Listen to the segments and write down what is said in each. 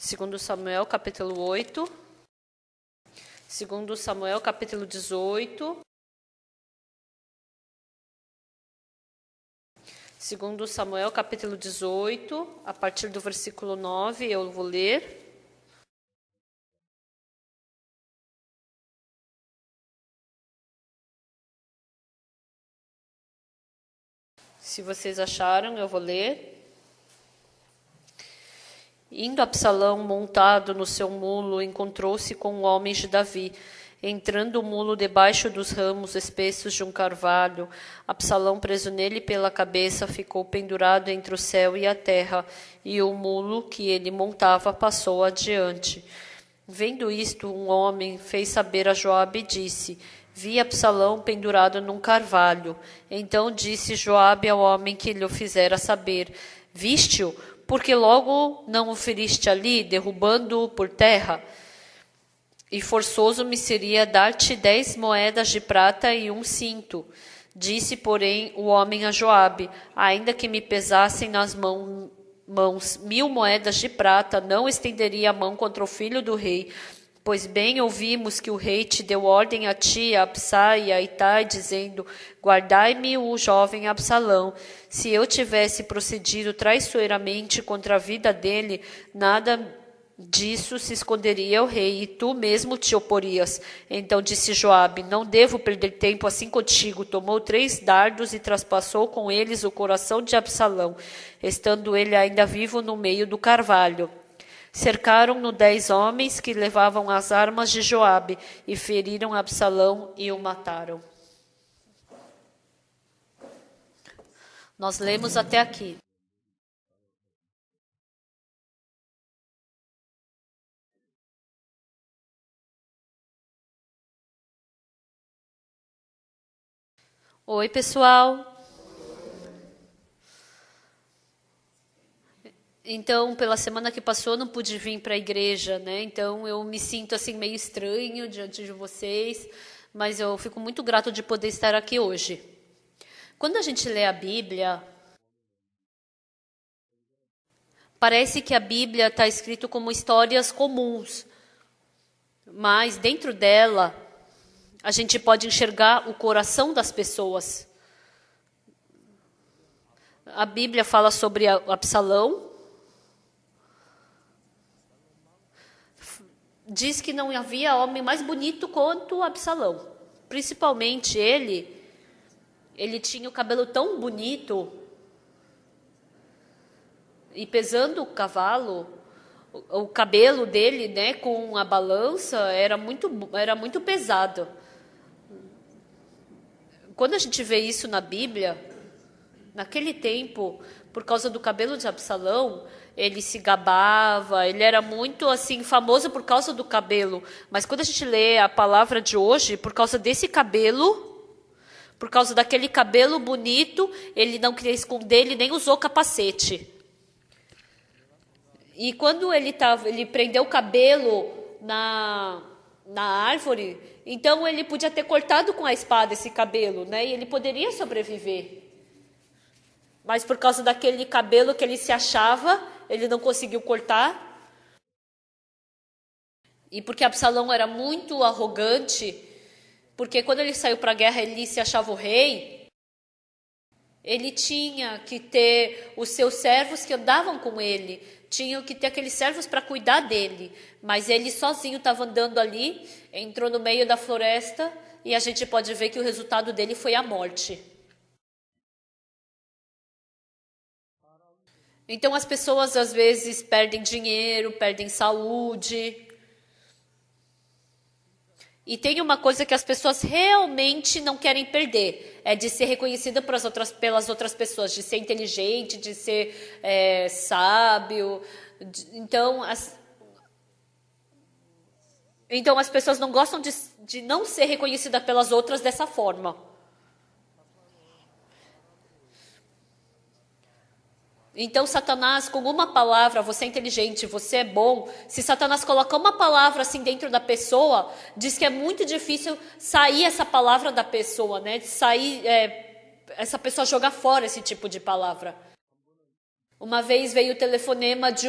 Segundo Samuel, capítulo 8. Segundo Samuel, capítulo 18. Segundo Samuel, capítulo 18, a partir do versículo 9, eu vou ler. Se vocês acharam, eu vou ler. Indo Absalão montado no seu mulo, encontrou-se com homens de Davi. Entrando o mulo debaixo dos ramos espessos de um carvalho, Absalão, preso nele pela cabeça, ficou pendurado entre o céu e a terra, e o mulo que ele montava passou adiante. Vendo isto, um homem fez saber a Joabe e disse: Vi Absalão pendurado num carvalho. Então disse Joabe ao homem que lhe o fizera saber: Viste-o? Porque logo não o feriste ali, derrubando-o por terra? E forçoso me seria dar-te 10 moedas de prata e um cinto. Disse, porém, o homem a Joabe: ainda que me pesassem nas mãos 1000 moedas de prata, não estenderia a mão contra o filho do rei. Pois bem ouvimos que o rei te deu ordem a ti, a Absai e a Itai, dizendo: guardai-me o jovem Absalão. Se eu tivesse procedido traiçoeiramente contra a vida dele, nada disso se esconderia ao rei, e tu mesmo te oporias. Então disse Joabe: não devo perder tempo assim contigo. Tomou 3 dardos e traspassou com eles o coração de Absalão, estando ele ainda vivo no meio do carvalho. Cercaram-no 10 homens que levavam as armas de Joabe, e feriram Absalão e o mataram. Nós lemos até aqui. Oi, pessoal. Então, pela semana que passou, eu não pude vir para a igreja, né? Então, eu me sinto assim meio estranho diante de vocês, mas eu fico muito grato de poder estar aqui hoje. Quando a gente lê a Bíblia, parece que a Bíblia está escrito como histórias comuns, mas dentro dela a gente pode enxergar o coração das pessoas. A Bíblia fala sobre Absalão. Diz que não havia homem mais bonito quanto Absalão. Principalmente ele tinha o cabelo tão bonito. E pesando o cavalo, o cabelo dele, né, com a balança, era muito pesado. Quando a gente vê isso na Bíblia, naquele tempo, por causa do cabelo de Absalão, ele se gabava, ele era muito assim famoso por causa do cabelo. Mas quando a gente lê a palavra de hoje, por causa desse cabelo, por causa daquele cabelo bonito, ele não queria esconder, ele nem usou capacete. E quando ele prendeu o cabelo na árvore, então ele podia ter cortado com a espada esse cabelo, né? E ele poderia sobreviver. Mas por causa daquele cabelo que ele se achava, ele não conseguiu cortar. E porque Absalão era muito arrogante, porque quando ele saiu para a guerra, ele se achava o rei, ele tinha que ter os seus servos que andavam com ele, tinham que ter aqueles servos para cuidar dele. Mas ele sozinho estava andando ali, entrou no meio da floresta, e a gente pode ver que o resultado dele foi a morte. Então as pessoas às vezes perdem dinheiro, perdem saúde. E tem uma coisa que as pessoas realmente não querem perder, é de ser reconhecida pelas outras pessoas, de ser inteligente, de ser sábio. Então as pessoas não gostam de não ser reconhecida pelas outras dessa forma. Então, Satanás, com uma palavra, você é inteligente, você é bom. Se Satanás coloca uma palavra assim dentro da pessoa, diz que é muito difícil sair essa palavra da pessoa, né? Essa pessoa jogar fora esse tipo de palavra. Uma vez veio o telefonema de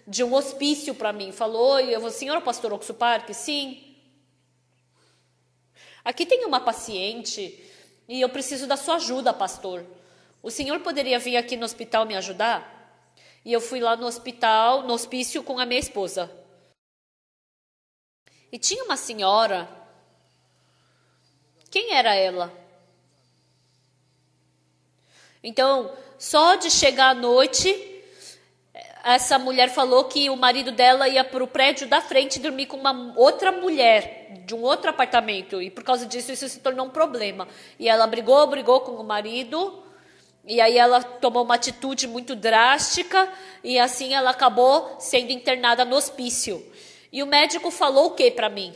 de um hospício para mim. Falou, e eu falei, senhora pastor Oxuparque? Sim. Aqui tem uma paciente e eu preciso da sua ajuda, pastor. O senhor poderia vir aqui no hospital me ajudar? E eu fui lá no hospital, no hospício com a minha esposa. E tinha uma senhora. Quem era ela? Então, só de chegar à noite, essa mulher falou que o marido dela ia para o prédio da frente dormir com uma outra mulher, de um outro apartamento. E por causa disso, isso se tornou um problema. E ela brigou com o marido. E aí ela tomou uma atitude muito drástica. E assim ela acabou sendo internada no hospício. E o médico falou o que para mim?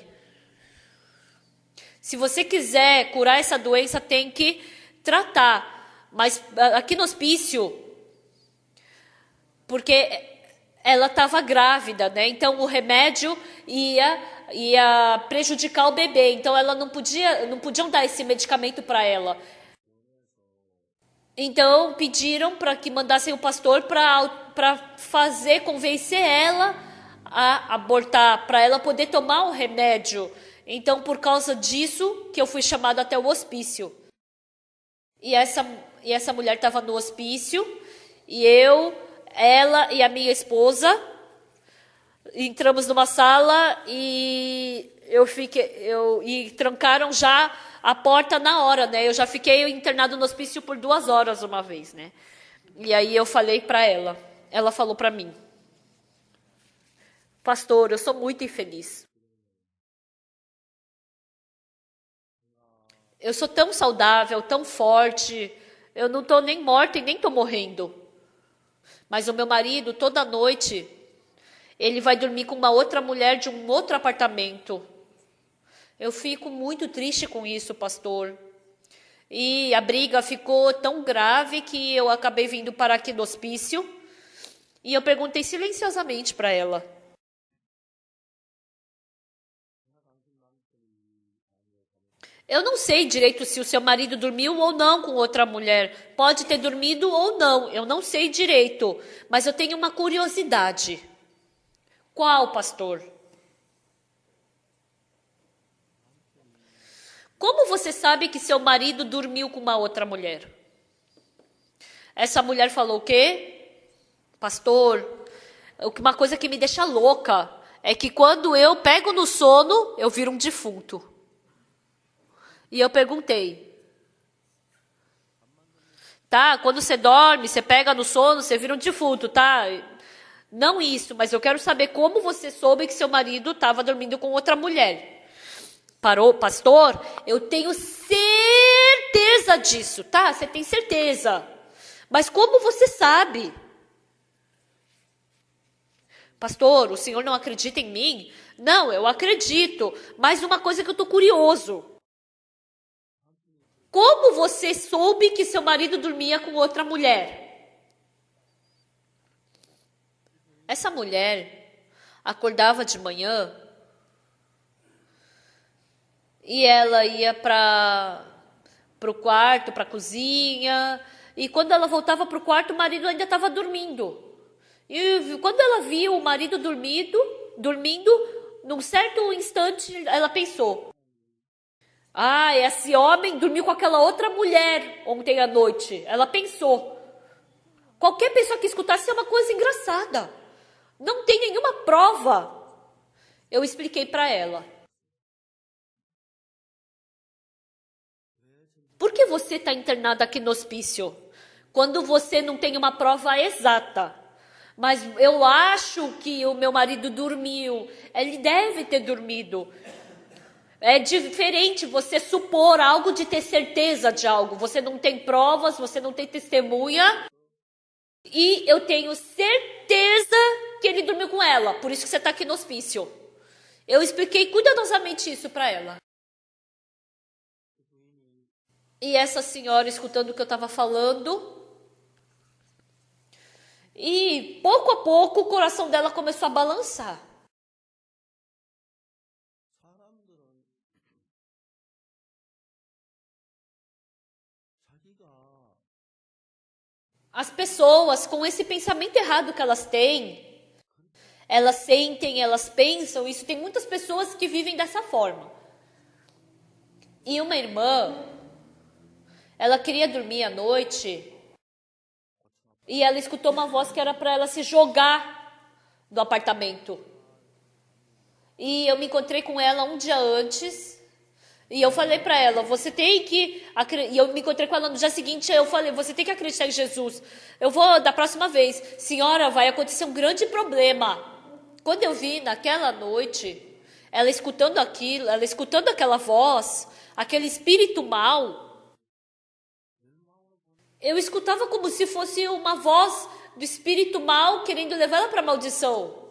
Se você quiser curar essa doença, tem que tratar. Mas aqui no hospício, porque ela estava grávida, né? Então o remédio ia prejudicar o bebê. Então ela não podiam dar esse medicamento para ela. Então pediram para que mandassem o pastor para convencer ela a abortar, para ela poder tomar o remédio. Então, por causa disso, que eu fui chamada até o hospício. E essa mulher estava no hospício, e ela e a minha esposa entramos numa sala e e trancaram já a porta na hora, né? Eu já fiquei internado no hospício por 2 horas uma vez, né? E aí eu falei para ela falou para mim: pastor, eu sou muito infeliz. Eu sou tão saudável, tão forte, eu não estou nem morta e nem estou morrendo. Mas o meu marido, toda noite, ele vai dormir com uma outra mulher de um outro apartamento. Eu fico muito triste com isso, pastor. E a briga ficou tão grave que eu acabei vindo parar aqui no hospício. E eu perguntei silenciosamente para ela: eu não sei direito se o seu marido dormiu ou não com outra mulher. Pode ter dormido ou não, eu não sei direito. Mas eu tenho uma curiosidade. Qual, pastor? Como você sabe que seu marido dormiu com uma outra mulher? Essa mulher falou o quê? Pastor, uma coisa que me deixa louca é que quando eu pego no sono, eu viro um defunto. E eu perguntei: tá, quando você dorme, você pega no sono, você vira um defunto, tá? Não isso, mas eu quero saber como você soube que seu marido estava dormindo com outra mulher. Parou, pastor, eu tenho certeza disso, tá? Você tem certeza. Mas como você sabe? Pastor, o senhor não acredita em mim? Não, eu acredito, mas uma coisa que eu estou curioso. Como você soube que seu marido dormia com outra mulher? Essa mulher acordava de manhã e ela ia para o quarto, para a cozinha, e quando ela voltava para o quarto, o marido ainda estava dormindo. E quando ela viu o marido dormindo, num certo instante, ela pensou: ah, esse homem dormiu com aquela outra mulher ontem à noite. Ela pensou. Qualquer pessoa que escutasse é uma coisa engraçada. Não tem nenhuma prova. Eu expliquei para ela. Por que você está internada aqui no hospício? Quando você não tem uma prova exata. Mas eu acho que o meu marido dormiu. Ele deve ter dormido. É diferente você supor algo de ter certeza de algo. Você não tem provas, você não tem testemunha. E eu tenho certeza que ele dormiu com ela. Por isso que você está aqui no hospício. Eu expliquei cuidadosamente isso para ela. E essa senhora, escutando o que eu estava falando, e pouco a pouco o coração dela começou a balançar. As pessoas, com esse pensamento errado que elas têm, Elas sentem, elas pensam, isso tem muitas pessoas que vivem dessa forma. E uma irmã, ela queria dormir à noite e ela escutou uma voz que era para ela se jogar do apartamento. E eu me encontrei com ela um dia antes e eu falei para ela, você tem que... E eu me encontrei com ela no dia seguinte, eu falei, você tem que acreditar em Jesus. Eu vou, da próxima vez, senhora, vai acontecer um grande problema. Quando eu vi naquela noite, ela escutando aquilo, ela escutando aquela voz, aquele espírito mau, eu escutava como se fosse uma voz do espírito mau querendo levar ela para a maldição.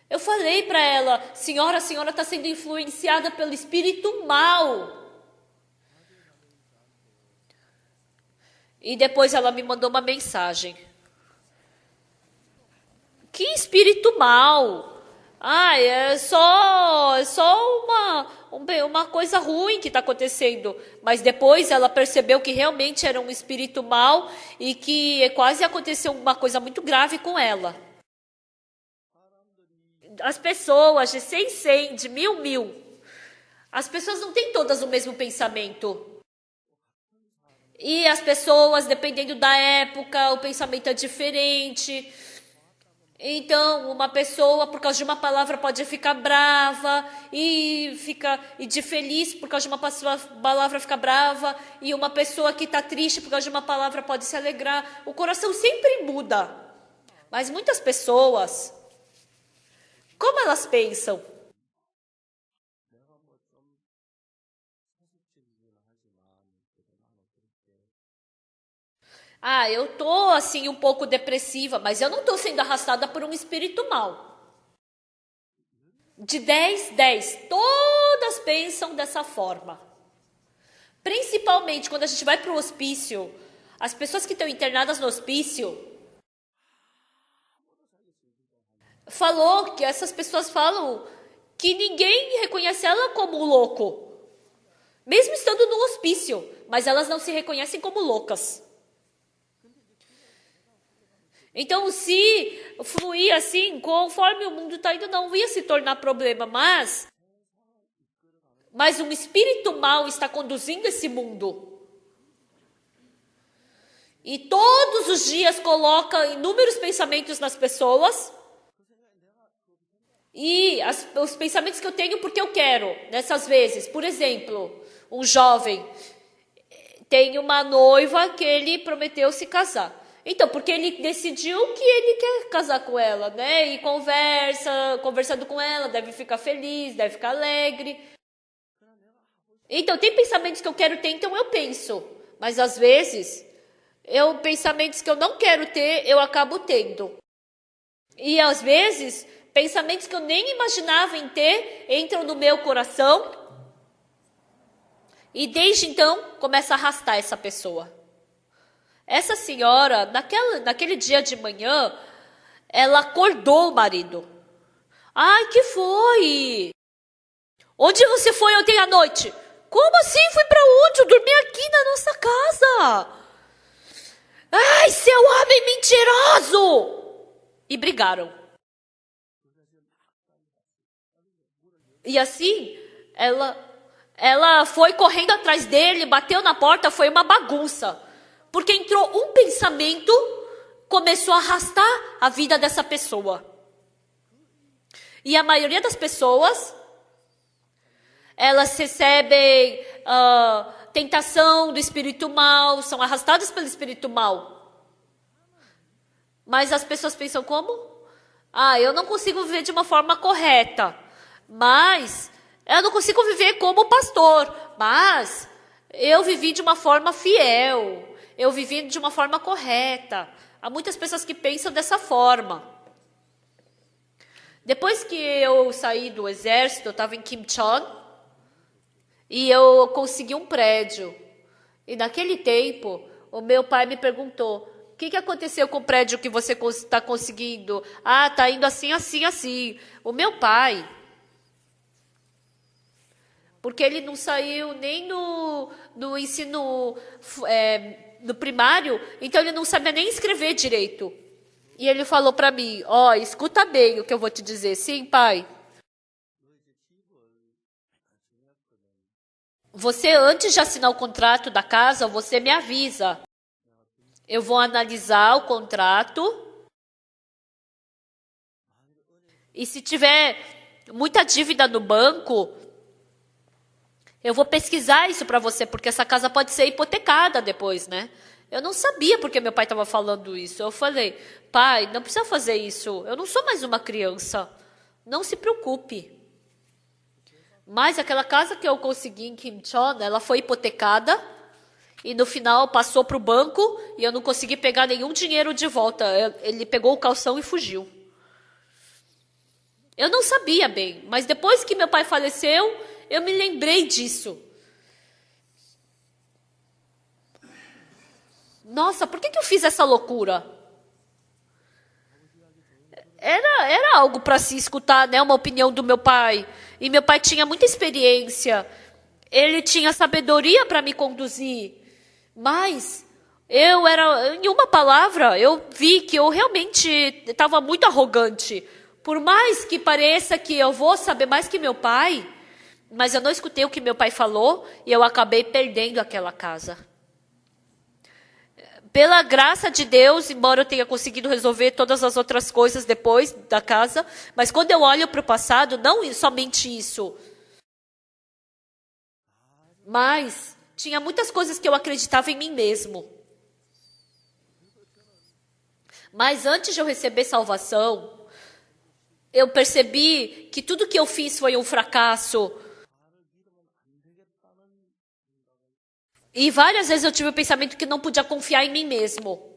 Eu falei para ela, senhora, a senhora está sendo influenciada pelo espírito mau. E depois ela me mandou uma mensagem. Que espírito mau? Ah, é só uma coisa ruim que está acontecendo. Mas depois ela percebeu que realmente era um espírito mau e que quase aconteceu uma coisa muito grave com ela. As pessoas de 100, de 1000, as pessoas não têm todas o mesmo pensamento. E as pessoas, dependendo da época, o pensamento é diferente. Então, uma pessoa, por causa de uma palavra, pode ficar brava e de feliz por causa de uma palavra ficar brava. E uma pessoa que está triste por causa de uma palavra pode se alegrar. O coração sempre muda. Mas muitas pessoas, como elas pensam? Ah, eu tô assim um pouco depressiva, mas eu não tô sendo arrastada por um espírito mau. De 10, todas pensam dessa forma. Principalmente quando a gente vai para o hospício, as pessoas que estão internadas no hospício, falou que essas pessoas falam que ninguém reconhece ela como louco, mesmo estando no hospício, mas elas não se reconhecem como loucas. Então, se fluir assim, conforme o mundo está indo, não ia se tornar problema. Mas um espírito mau está conduzindo esse mundo. E todos os dias coloca inúmeros pensamentos nas pessoas. E os pensamentos que eu tenho porque eu quero, nessas vezes. Por exemplo, um jovem tem uma noiva que ele prometeu se casar. Então, porque ele decidiu que ele quer casar com ela, né? E conversando com ela, deve ficar feliz, deve ficar alegre. Então, tem pensamentos que eu quero ter, então eu penso. Mas, às vezes, pensamentos que eu não quero ter, eu acabo tendo. E, às vezes, pensamentos que eu nem imaginava em ter, entram no meu coração. E, desde então, começa a arrastar essa pessoa. Essa senhora, naquele dia de manhã, ela acordou o marido. Ai, que foi? Onde você foi ontem à noite? Como assim? Fui para onde? Eu dormi aqui na nossa casa. Ai, seu homem mentiroso! E brigaram. E assim, ela foi correndo atrás dele, bateu na porta, foi uma bagunça. Porque entrou um pensamento, começou a arrastar a vida dessa pessoa. E a maioria das pessoas, elas recebem tentação do espírito mal, são arrastadas pelo espírito mal. Mas as pessoas pensam como? Ah, eu não consigo viver de uma forma correta, mas eu não consigo viver como pastor, mas eu vivi de uma forma fiel. Eu vivi de uma forma correta. Há muitas pessoas que pensam dessa forma. Depois que eu saí do exército, eu estava em Kimcheon, e eu consegui um prédio. E naquele tempo, o meu pai me perguntou, o que aconteceu com o prédio que você está conseguindo? Ah, está indo assim, assim, assim. O meu pai, porque ele não saiu nem no ensino... no primário, então ele não sabia nem escrever direito. E ele falou para mim, ó, escuta bem o que eu vou te dizer. Sim, pai. Você, antes de assinar o contrato da casa, você me avisa. Eu vou analisar o contrato. E se tiver muita dívida no banco, eu vou pesquisar isso para você, porque essa casa pode ser hipotecada depois, né? Eu não sabia porque meu pai estava falando isso. Eu falei, pai, não precisa fazer isso. Eu não sou mais uma criança. Não se preocupe. Mas aquela casa que eu consegui em Kimcheon, ela foi hipotecada e no final passou para o banco e eu não consegui pegar nenhum dinheiro de volta. Ele pegou o calção e fugiu. Eu não sabia bem, mas depois que meu pai faleceu, eu me lembrei disso. Nossa, por que eu fiz essa loucura? Era algo para se escutar, né? Uma opinião do meu pai. E meu pai tinha muita experiência. Ele tinha sabedoria para me conduzir. Mas em uma palavra, eu vi que eu realmente estava muito arrogante. Por mais que pareça que eu vou saber mais que meu pai, mas eu não escutei o que meu pai falou e eu acabei perdendo aquela casa. Pela graça de Deus, embora eu tenha conseguido resolver todas as outras coisas depois da casa, mas quando eu olho para o passado, não somente isso, mas tinha muitas coisas que eu acreditava em mim mesmo. Mas antes de eu receber salvação, eu percebi que tudo que eu fiz foi um fracasso. E várias vezes eu tive o pensamento que não podia confiar em mim mesmo.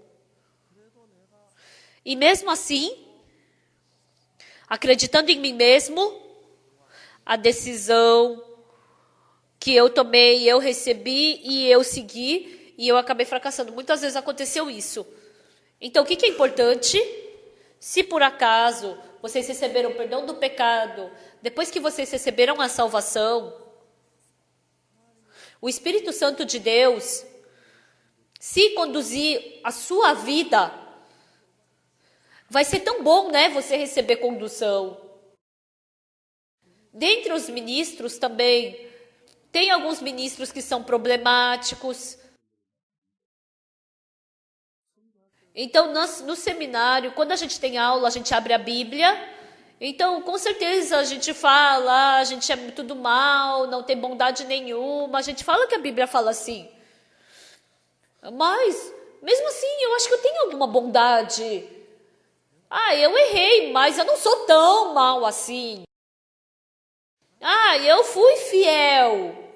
E mesmo assim, acreditando em mim mesmo, a decisão que eu tomei, eu recebi e eu segui, e eu acabei fracassando. Muitas vezes aconteceu isso. Então, o que é importante? Se por acaso vocês receberam o perdão do pecado, depois que vocês receberam a salvação, o Espírito Santo de Deus, se conduzir a sua vida, vai ser tão bom, né, você receber condução. Dentre os ministros também, tem alguns ministros que são problemáticos. Então, no seminário, quando a gente tem aula, a gente abre a Bíblia. Então, com certeza, a gente fala, a gente é tudo mal, não tem bondade nenhuma. A gente fala que a Bíblia fala assim. Mas, mesmo assim, eu acho que eu tenho alguma bondade. Eu errei, mas eu não sou tão mal assim. Eu fui fiel.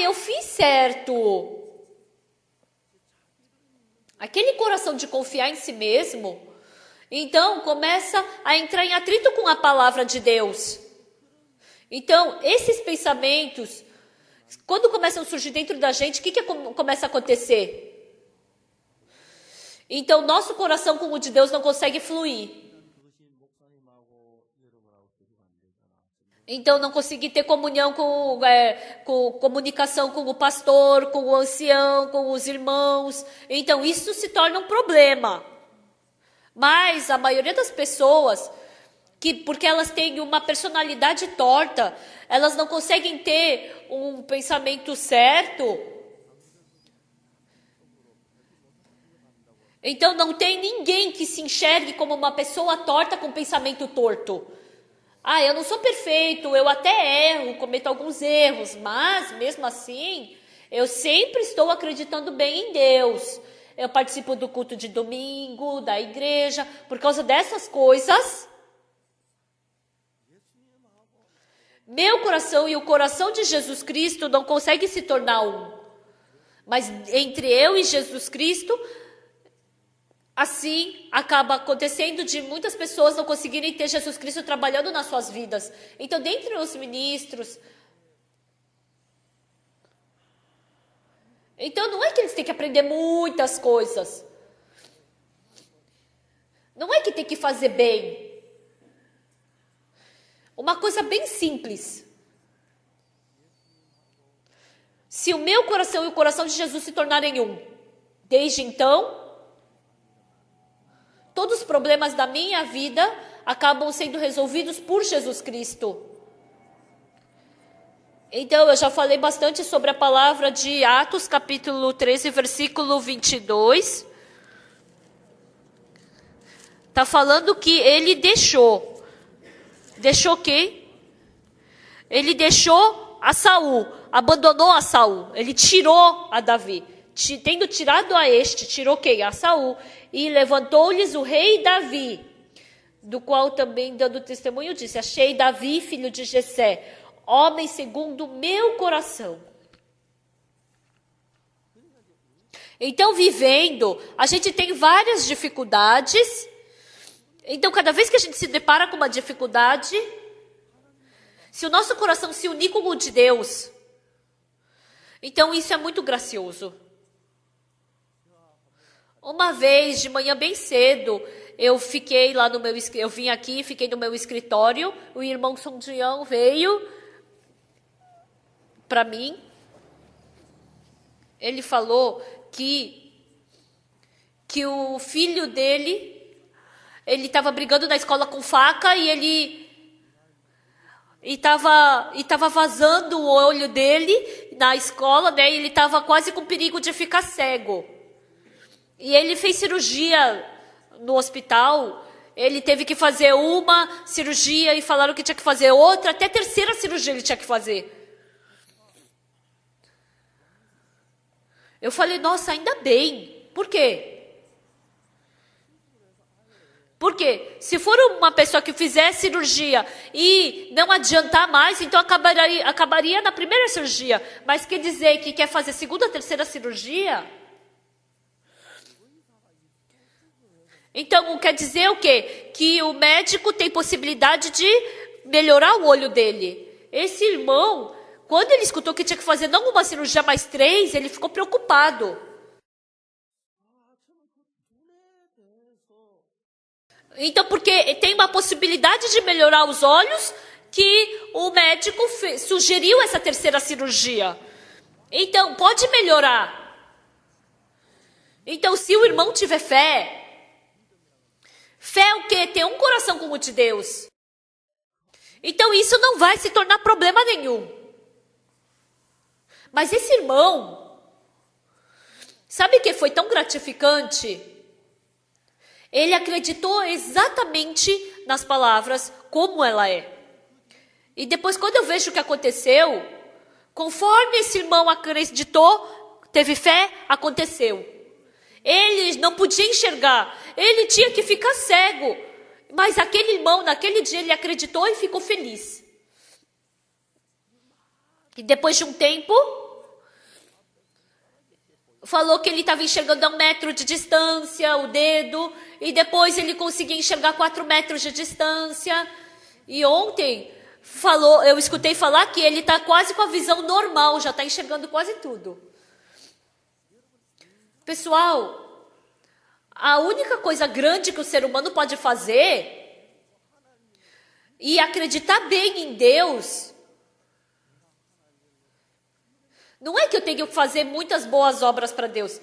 Eu fiz certo. Aquele coração de confiar em si mesmo, então começa a entrar em atrito com a palavra de Deus. Então, esses pensamentos, quando começam a surgir dentro da gente, o que começa a acontecer? Então, nosso coração com o de Deus não consegue fluir. Então, não consegui ter comunhão comunicação com o pastor, com o ancião, com os irmãos. Então, isso se torna um problema. Mas a maioria das pessoas, porque elas têm uma personalidade torta, elas não conseguem ter um pensamento certo. Então, não tem ninguém que se enxergue como uma pessoa torta com pensamento torto. Eu não sou perfeito, eu até erro, cometo alguns erros, mas mesmo assim, eu sempre estou acreditando bem em Deus. Eu participo do culto de domingo, da igreja, por causa dessas coisas. Meu coração e o coração de Jesus Cristo não conseguem se tornar um. Mas entre eu e Jesus Cristo, assim, acaba acontecendo de muitas pessoas não conseguirem ter Jesus Cristo trabalhando nas suas vidas. Então, dentre os ministros, então não é que eles têm que aprender muitas coisas. Não é que tem que fazer bem. Uma coisa bem simples. Se o meu coração e o coração de Jesus se tornarem um, desde então, todos os problemas da minha vida acabam sendo resolvidos por Jesus Cristo. Então, eu já falei bastante sobre a palavra de Atos, capítulo 13, versículo 22. Está falando que ele deixou. Deixou quem? Ele deixou a Saul, abandonou a Saul. Ele tirou a Davi. Tendo tirado a este, tirou quem? A Saul. E levantou-lhes o rei Davi, do qual também, dando testemunho, disse: achei Davi, filho de Jessé, homem segundo o meu coração. Então, vivendo, a gente tem várias dificuldades. Então, cada vez que a gente se depara com uma dificuldade, se o nosso coração se unir com o de Deus, então isso é muito gracioso. Uma vez, de manhã bem cedo, eu fiquei lá no meu, eu vim aqui, fiquei no meu escritório, o irmão Song Jian veio para mim. Ele falou que o filho dele, ele estava brigando na escola com faca e ele estava vazando o olho dele na escola, né? E ele estava quase com perigo de ficar cego. E ele fez cirurgia no hospital. Ele teve que fazer uma cirurgia e falaram que tinha que fazer outra. Até a terceira cirurgia ele tinha que fazer. Eu falei, nossa, ainda bem. Por quê? Porque se for uma pessoa que fizer cirurgia e não adiantar mais, então acabaria na primeira cirurgia. Mas quer dizer que quer fazer segunda, terceira cirurgia? Então quer dizer o quê? Que o médico tem possibilidade de melhorar o olho dele. Esse irmão, quando ele escutou que tinha que fazer não uma cirurgia, mas 3, ele ficou preocupado. Então, porque tem uma possibilidade de melhorar os olhos, que o médico sugeriu essa terceira cirurgia. Então, pode melhorar. Então, se o irmão tiver fé, fé é o quê? Ter um coração como o de Deus. Então, isso não vai se tornar problema nenhum. Mas esse irmão, sabe o que foi tão gratificante? Ele acreditou exatamente nas palavras como ela é. E depois, quando eu vejo o que aconteceu, conforme esse irmão acreditou, teve fé, aconteceu. Ele não podia enxergar, ele tinha que ficar cego. Mas aquele irmão, naquele dia, ele acreditou e ficou feliz. E depois de um tempo, falou que ele estava enxergando a 1 metro de distância, o dedo, e depois ele conseguia enxergar 4 metros de distância. E ontem eu escutei falar que ele está quase com a visão normal, já está enxergando quase tudo. Pessoal, a única coisa grande que o ser humano pode fazer e acreditar bem em Deus, não é que eu tenho que fazer muitas boas obras para Deus.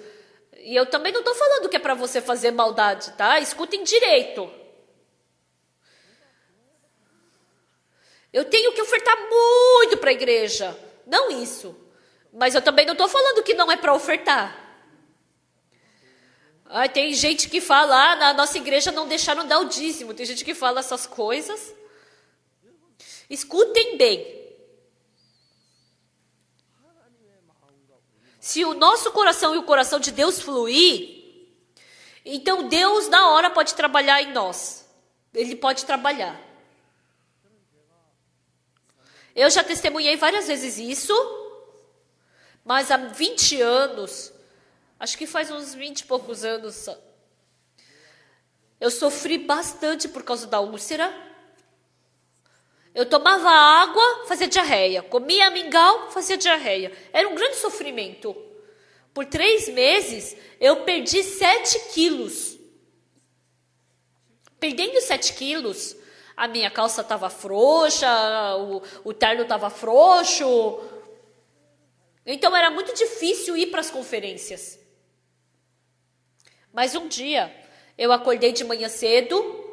E eu também não estou falando que é para você fazer maldade, tá? Escutem direito. Eu tenho que ofertar muito para a igreja. Não isso. Mas eu também não estou falando que não é para ofertar. Tem gente que fala, na nossa igreja não deixaram dar o dízimo. Tem gente que fala essas coisas. Escutem bem. Se o nosso coração e o coração de Deus fluir, então Deus na hora pode trabalhar em nós. Ele pode trabalhar. Eu já testemunhei várias vezes isso, mas há 20 anos, acho que faz uns 20 e poucos anos, eu sofri bastante por causa da úlcera. Eu tomava água, fazia diarreia. Comia mingau, fazia diarreia. Era um grande sofrimento. Por 3 meses, eu perdi 7 quilos. Perdendo 7 quilos, a minha calça estava frouxa, o terno estava frouxo. Então, era muito difícil ir para as conferências. Mas um dia, Eu acordei de manhã cedo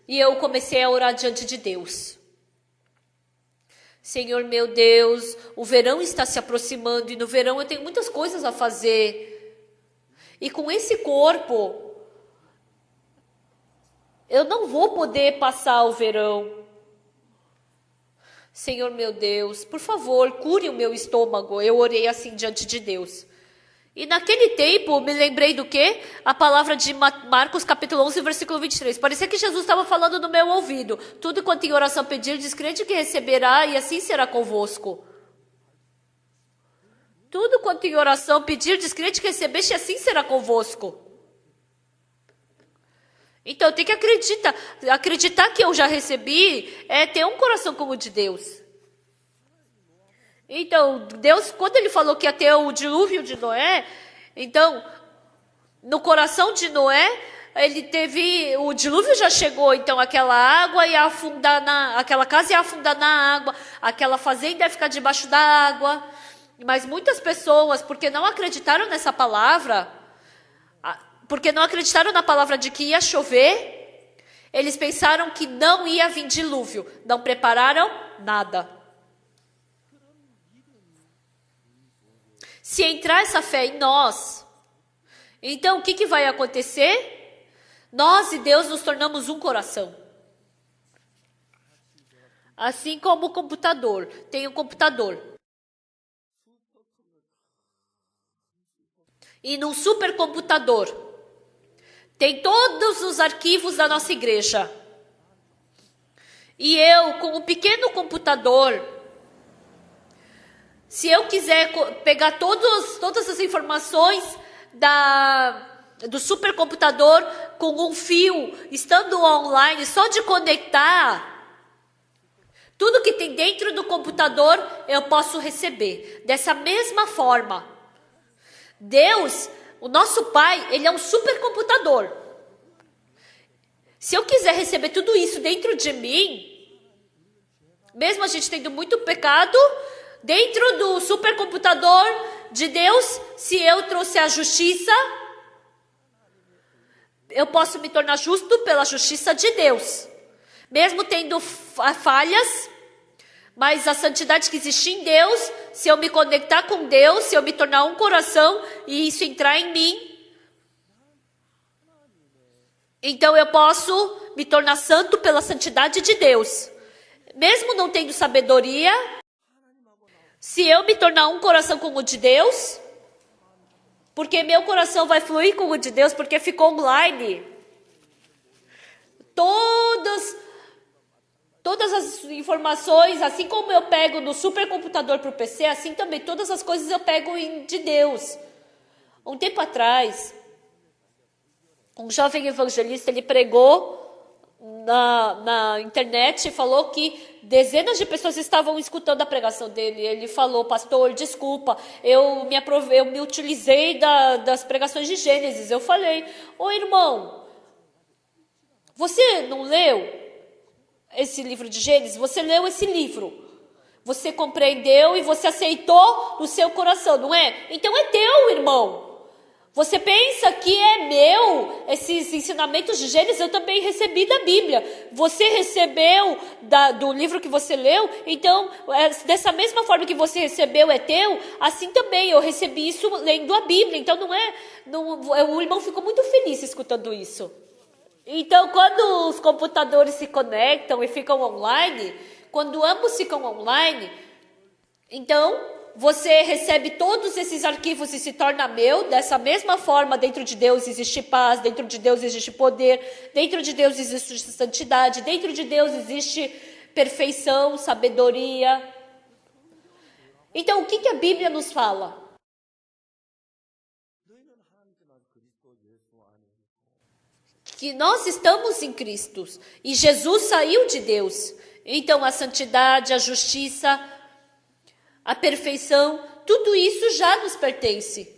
e eu comecei a orar diante de Deus. Senhor meu Deus, o verão está se aproximando e no verão eu tenho muitas coisas a fazer. E com esse corpo, eu não vou poder passar o verão. Senhor meu Deus, por favor, cure o meu estômago. Eu orei assim diante de Deus. E naquele tempo, me lembrei do quê? A palavra de Marcos capítulo 11, versículo 23. Parecia que Jesus estava falando no meu ouvido. Tudo quanto em oração pedir, descrente que receberá, e assim será convosco. Tudo quanto em oração pedir, descrente que recebeste, e assim será convosco. Então, eu tenho que acreditar. Acreditar que eu já recebi é ter um coração como o de Deus. Então, Deus, quando ele falou que ia ter o dilúvio de Noé, então, no coração de Noé, o dilúvio já chegou, então aquela água ia afundar aquela casa ia afundar na água, aquela fazenda ia ficar debaixo da água. Mas muitas pessoas, porque não acreditaram nessa palavra, porque não acreditaram na palavra de que ia chover, eles pensaram que não ia vir dilúvio, não prepararam nada. Se entrar essa fé em nós, então o que vai acontecer? Nós e Deus nos tornamos um coração. Assim como o computador. Tem um computador. E num supercomputador tem todos os arquivos da nossa igreja. E eu, com um pequeno computador, se eu quiser pegar todas as informações do supercomputador com um fio, estando online, só de conectar, tudo que tem dentro do computador eu posso receber. Dessa mesma forma, Deus, o nosso Pai, Ele é um supercomputador. Se eu quiser receber tudo isso dentro de mim, mesmo a gente tendo muito pecado, dentro do supercomputador de Deus, se eu trouxer a justiça, eu posso me tornar justo pela justiça de Deus. Mesmo tendo falhas, mas a santidade que existe em Deus, se eu me conectar com Deus, se eu me tornar um coração e isso entrar em mim, então eu posso me tornar santo pela santidade de Deus. Mesmo não tendo sabedoria, se eu me tornar um coração como o de Deus, porque meu coração vai fluir como o de Deus, porque ficou online. Todas as informações, assim como eu pego no supercomputador para o PC, assim também todas as coisas eu pego de Deus. Um tempo atrás, um jovem evangelista, ele pregou na internet e falou que dezenas de pessoas estavam escutando a pregação dele. Ele falou: pastor, desculpa, eu me utilizei das pregações de Gênesis. Eu falei: ô irmão, você não leu esse livro de Gênesis? Você leu esse livro, você compreendeu e você aceitou no seu coração, não é? Então é teu, irmão. Você pensa que é meu, esses ensinamentos de Gênesis eu também recebi da Bíblia. Você recebeu do livro que você leu, então dessa mesma forma que você recebeu é teu, assim também eu recebi isso lendo a Bíblia. Então o irmão ficou muito feliz escutando isso. Então quando os computadores se conectam e ficam online, quando ambos ficam online, então você recebe todos esses arquivos e se torna meu. Dessa mesma forma, dentro de Deus existe paz, dentro de Deus existe poder, dentro de Deus existe santidade, dentro de Deus existe perfeição, sabedoria. Então, o que a Bíblia nos fala? Que nós estamos em Cristo e Jesus saiu de Deus. Então, a santidade, a justiça, a perfeição, tudo isso já nos pertence.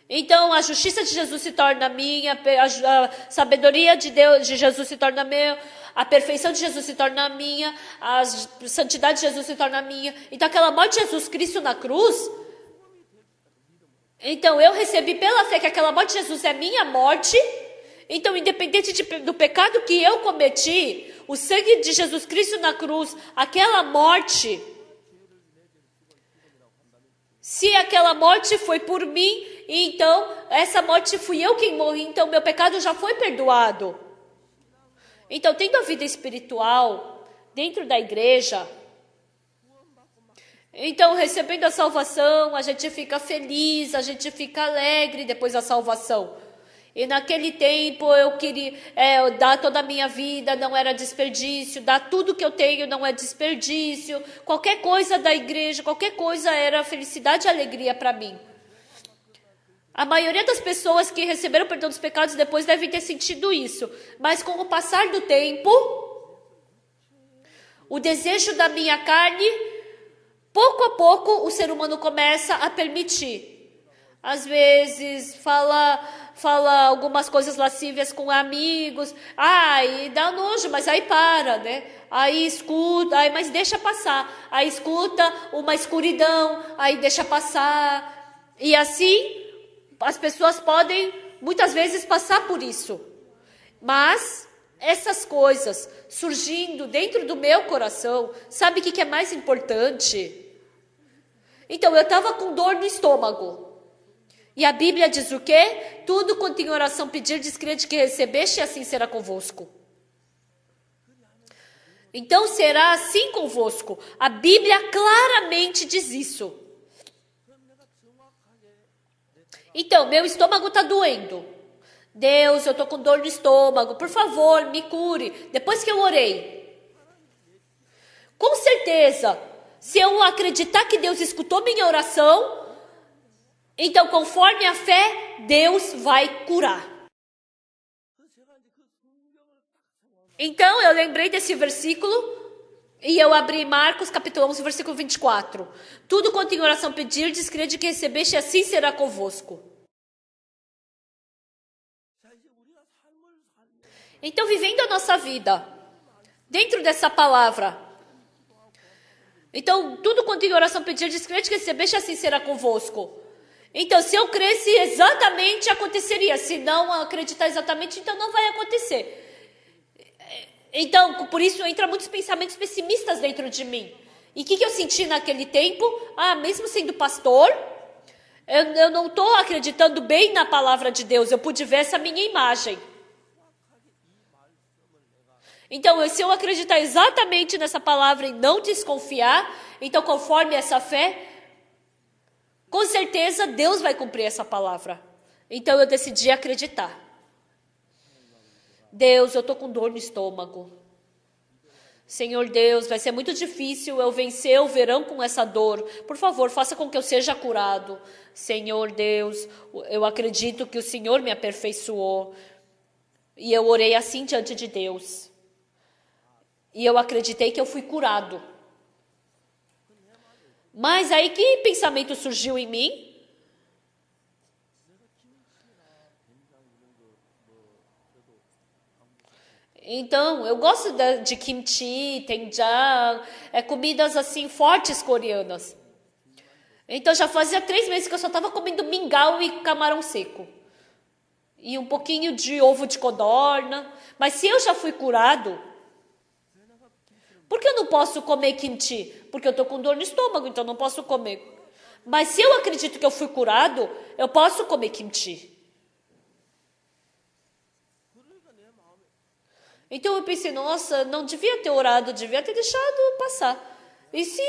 Então, a justiça de Jesus se torna minha, a sabedoria de Deus, de Jesus se torna meu, a perfeição de Jesus se torna minha, a santidade de Jesus se torna minha. Então, aquela morte de Jesus Cristo na cruz, então eu recebi pela fé que aquela morte de Jesus é minha morte, Então, independente do pecado que eu cometi, o sangue de Jesus Cristo na cruz, aquela morte, se aquela morte foi por mim, então essa morte fui eu quem morri, então meu pecado já foi perdoado. Então, tendo a vida espiritual dentro da igreja, então recebendo a salvação, a gente fica feliz, a gente fica alegre depois da salvação. E naquele tempo eu queria dar toda a minha vida, não era desperdício, dar tudo que eu tenho não é desperdício, qualquer coisa da igreja, qualquer coisa era felicidade e alegria para mim. A maioria das pessoas que receberam o perdão dos pecados depois devem ter sentido isso, mas com o passar do tempo, o desejo da minha carne, pouco a pouco o ser humano começa a permitir. Às vezes fala algumas coisas lascívias com amigos, e dá nojo, mas aí para, né? Aí escuta, mas deixa passar. Aí escuta uma escuridão, aí deixa passar. E assim, as pessoas podem muitas vezes passar por isso. Mas essas coisas surgindo dentro do meu coração, sabe o que é mais importante? Então, eu estava com dor no estômago. E a Bíblia diz o quê? Tudo quanto em oração pedir, crede que recebeste, e assim será convosco. Então será assim convosco. A Bíblia claramente diz isso. Então, meu estômago está doendo. Deus, eu estou com dor no estômago. Por favor, me cure. Depois que eu orei. Com certeza, se eu acreditar que Deus escutou minha oração, então, conforme a fé, Deus vai curar. Então, eu lembrei desse versículo e eu abri Marcos capítulo 11, versículo 24. Tudo quanto em oração pedir, crede que recebeste, e assim será convosco. Então, vivendo a nossa vida dentro dessa palavra. Então, tudo quanto em oração pedir, crede que recebeste, e assim será convosco. Então, se eu cresce exatamente, aconteceria. Se não acreditar exatamente, então não vai acontecer. Então, por isso entra muitos pensamentos pessimistas dentro de mim. E o que eu senti naquele tempo? Mesmo sendo pastor, eu não estou acreditando bem na palavra de Deus. Eu pude ver essa minha imagem. Então, se eu acreditar exatamente nessa palavra e não desconfiar, então conforme essa fé, com certeza Deus vai cumprir essa palavra. Então eu decidi acreditar. Deus, eu estou com dor no estômago. Senhor Deus, vai ser muito difícil eu vencer o verão com essa dor. Por favor, faça com que eu seja curado. Senhor Deus, eu acredito que o Senhor me aperfeiçoou. E eu orei assim diante de Deus. E eu acreditei que eu fui curado. Mas aí que pensamento surgiu em mim? Então, eu gosto de kimchi, doenjang, comidas assim fortes coreanas. Então, já fazia 3 meses que eu só estava comendo mingau e camarão seco. E um pouquinho de ovo de codorna. Mas se eu já fui curado, por que eu não posso comer kimchi? Porque eu estou com dor no estômago, então não posso comer. Mas se eu acredito que eu fui curado, eu posso comer kimchi. Então eu pensei, nossa, não devia ter orado, devia ter deixado passar. E se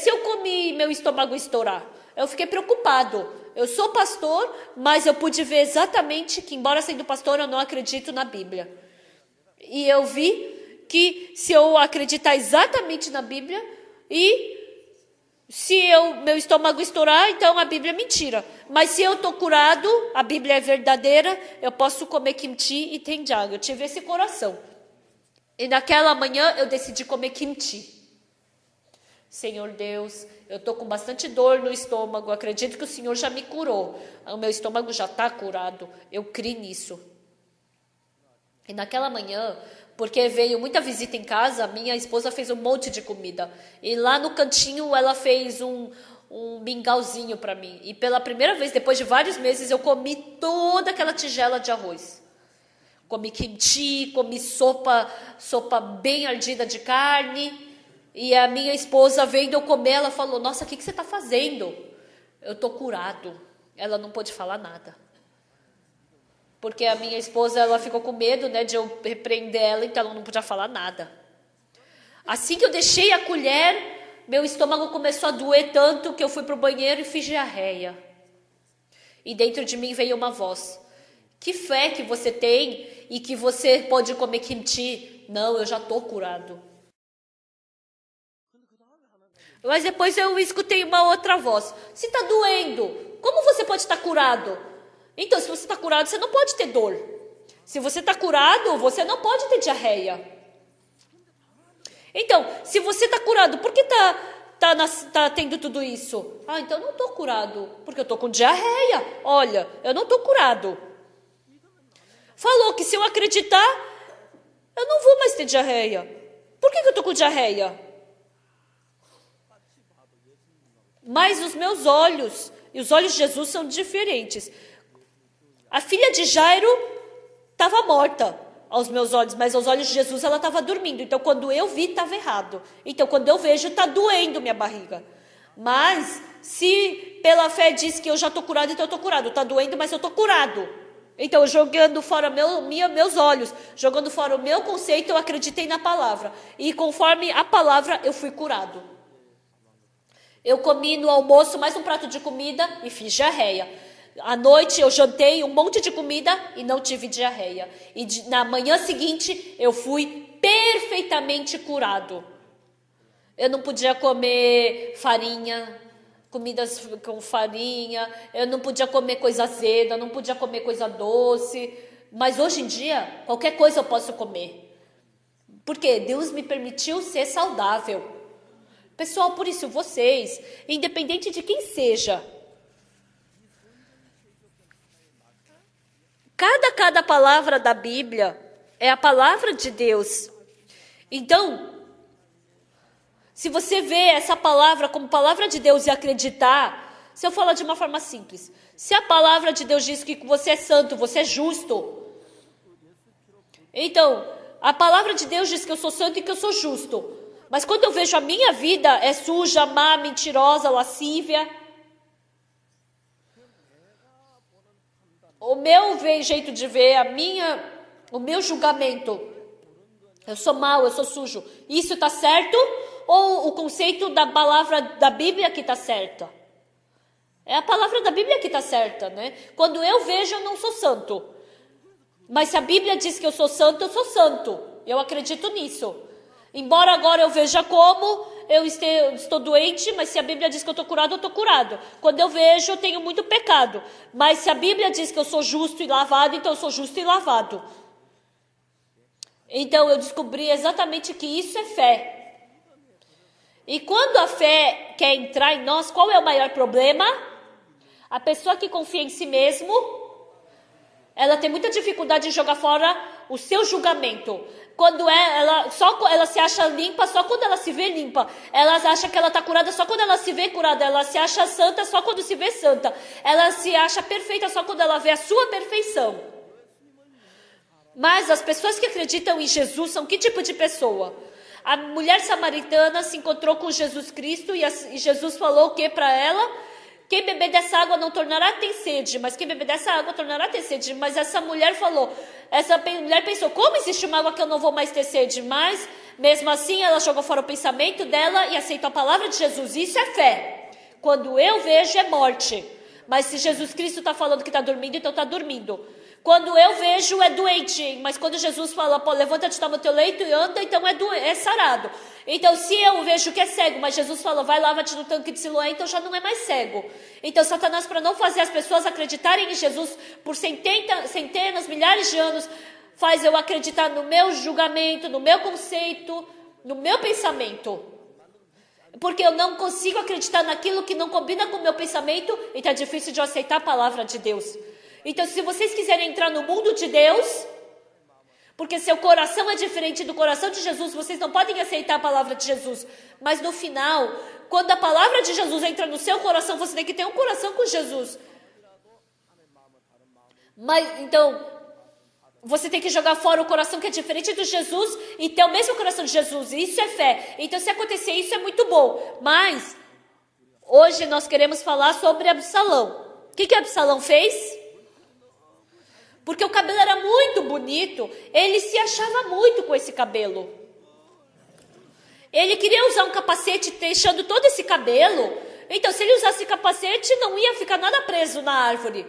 eu comi e meu estômago estourar? Eu fiquei preocupado. Eu sou pastor, mas eu pude ver exatamente que, embora sendo pastor, eu não acredito na Bíblia. E eu vi que se eu acreditar exatamente na Bíblia e se meu estômago estourar, então a Bíblia é mentira. Mas se eu estou curado, a Bíblia é verdadeira, eu posso comer kimchi e doenjang. Eu tive esse coração. E naquela manhã eu decidi comer kimchi. Senhor Deus, eu estou com bastante dor no estômago, acredito que o Senhor já me curou. O meu estômago já está curado, eu criei nisso. E naquela manhã, porque veio muita visita em casa, minha esposa fez um monte de comida. E lá no cantinho ela fez um um mingauzinho para mim. E pela primeira vez, depois de vários meses, eu comi toda aquela tigela de arroz. Comi kimchi, comi sopa bem ardida de carne. E a minha esposa, vendo eu comer, ela falou, nossa, o que você está fazendo? Eu estou curado. Ela não pôde falar nada. Porque a minha esposa, ela ficou com medo, né, de eu repreender ela, então ela não podia falar nada. Assim que eu deixei a colher, meu estômago começou a doer tanto que eu fui para o banheiro e fiz diarreia. E dentro de mim veio uma voz. Que fé que você tem e que você pode comer kimchi? Não, eu já estou curado. Mas depois eu escutei uma outra voz. Se está doendo, como você pode estar curado? Então, se você está curado, você não pode ter dor. Se você está curado, você não pode ter diarreia. Então, se você está curado, por que está tendo tudo isso? Ah, então eu não estou curado, porque eu estou com diarreia. Olha, eu não estou curado. Falou que se eu acreditar, eu não vou mais ter diarreia. Por que eu estou com diarreia? Mas os meus olhos e os olhos de Jesus são diferentes. A filha de Jairo estava morta aos meus olhos, mas aos olhos de Jesus ela estava dormindo. Então, quando eu vi, estava errado. Então, quando eu vejo, está doendo minha barriga. Mas, se pela fé diz que eu já estou curado, então eu estou curado. Está doendo, mas eu estou curado. Então, jogando fora meus olhos, jogando fora o meu conceito, eu acreditei na palavra. E conforme a palavra, eu fui curado. Eu comi no almoço mais um prato de comida e fiz diarreia. À noite eu jantei um monte de comida e não tive diarreia. E na manhã seguinte eu fui perfeitamente curado. Eu não podia comer farinha, comidas com farinha. Eu não podia comer coisa azeda, não podia comer coisa doce. Mas hoje em dia, qualquer coisa eu posso comer. Porque Deus me permitiu ser saudável. Pessoal, por isso vocês, independente de quem seja, cada palavra da Bíblia é a palavra de Deus. Então, se você vê essa palavra como palavra de Deus e acreditar, se eu falar de uma forma simples, se a palavra de Deus diz que você é santo, você é justo, então, a palavra de Deus diz que eu sou santo e que eu sou justo. Mas quando eu vejo a minha vida é suja, má, mentirosa, lascívia, o meu jeito de ver, o meu julgamento, eu sou mau, eu sou sujo, isso está certo? Ou o conceito da palavra da Bíblia que está certa? É a palavra da Bíblia que está certa, né? Quando eu vejo, eu não sou santo. Mas se a Bíblia diz que eu sou santo, eu sou santo. Eu acredito nisso. Embora agora eu veja como eu estou doente, mas se a Bíblia diz que eu estou curado, eu estou curado. Quando eu vejo, eu tenho muito pecado. Mas se a Bíblia diz que eu sou justo e lavado, então eu sou justo e lavado. Então eu descobri exatamente que isso é fé. E quando a fé quer entrar em nós, qual é o maior problema? A pessoa que confia em si mesmo, ela tem muita dificuldade em jogar fora o seu julgamento. Quando ela se acha limpa só quando ela se vê limpa. Ela acha que ela está curada só quando ela se vê curada. Ela se acha santa só quando se vê santa. Ela se acha perfeita só quando ela vê a sua perfeição. Mas as pessoas que acreditam em Jesus são que tipo de pessoa? A mulher samaritana se encontrou com Jesus Cristo e Jesus falou o que para ela? Quem beber dessa água não tornará a ter sede, mas quem beber dessa água tornará a ter sede. Mas essa mulher pensou, como existe uma água que eu não vou mais ter sede? Mas, mesmo assim, ela jogou fora o pensamento dela e aceitou a palavra de Jesus. Isso é fé. Quando eu vejo, é morte. Mas se Jesus Cristo está falando que está dormindo, então está dormindo. Quando eu vejo, é doente. Mas quando Jesus fala, pô, levanta-te, toma o teu leito e anda, então é sarado. Então, se eu vejo que é cego, mas Jesus falou, vai, lava-te no tanque de Siloé, então já não é mais cego. Então, Satanás, para não fazer as pessoas acreditarem em Jesus por centenas, milhares de anos, faz eu acreditar no meu julgamento, no meu conceito, no meu pensamento. Porque eu não consigo acreditar naquilo que não combina com o meu pensamento, então é difícil de eu aceitar a palavra de Deus. Então, se vocês quiserem entrar no mundo de Deus, porque seu coração é diferente do coração de Jesus, vocês não podem aceitar a palavra de Jesus. Mas no final, quando a palavra de Jesus entra no seu coração, você tem que ter um coração com Jesus. Mas então, você tem que jogar fora o coração que é diferente do Jesus e ter o mesmo coração de Jesus. Isso é fé. Então, se acontecer isso, é muito bom. Mas, hoje nós queremos falar sobre Absalão. O que Absalão fez? Porque o cabelo era muito bonito, ele se achava muito com esse cabelo. Ele queria usar um capacete deixando todo esse cabelo. Então, se ele usasse capacete, não ia ficar nada preso na árvore.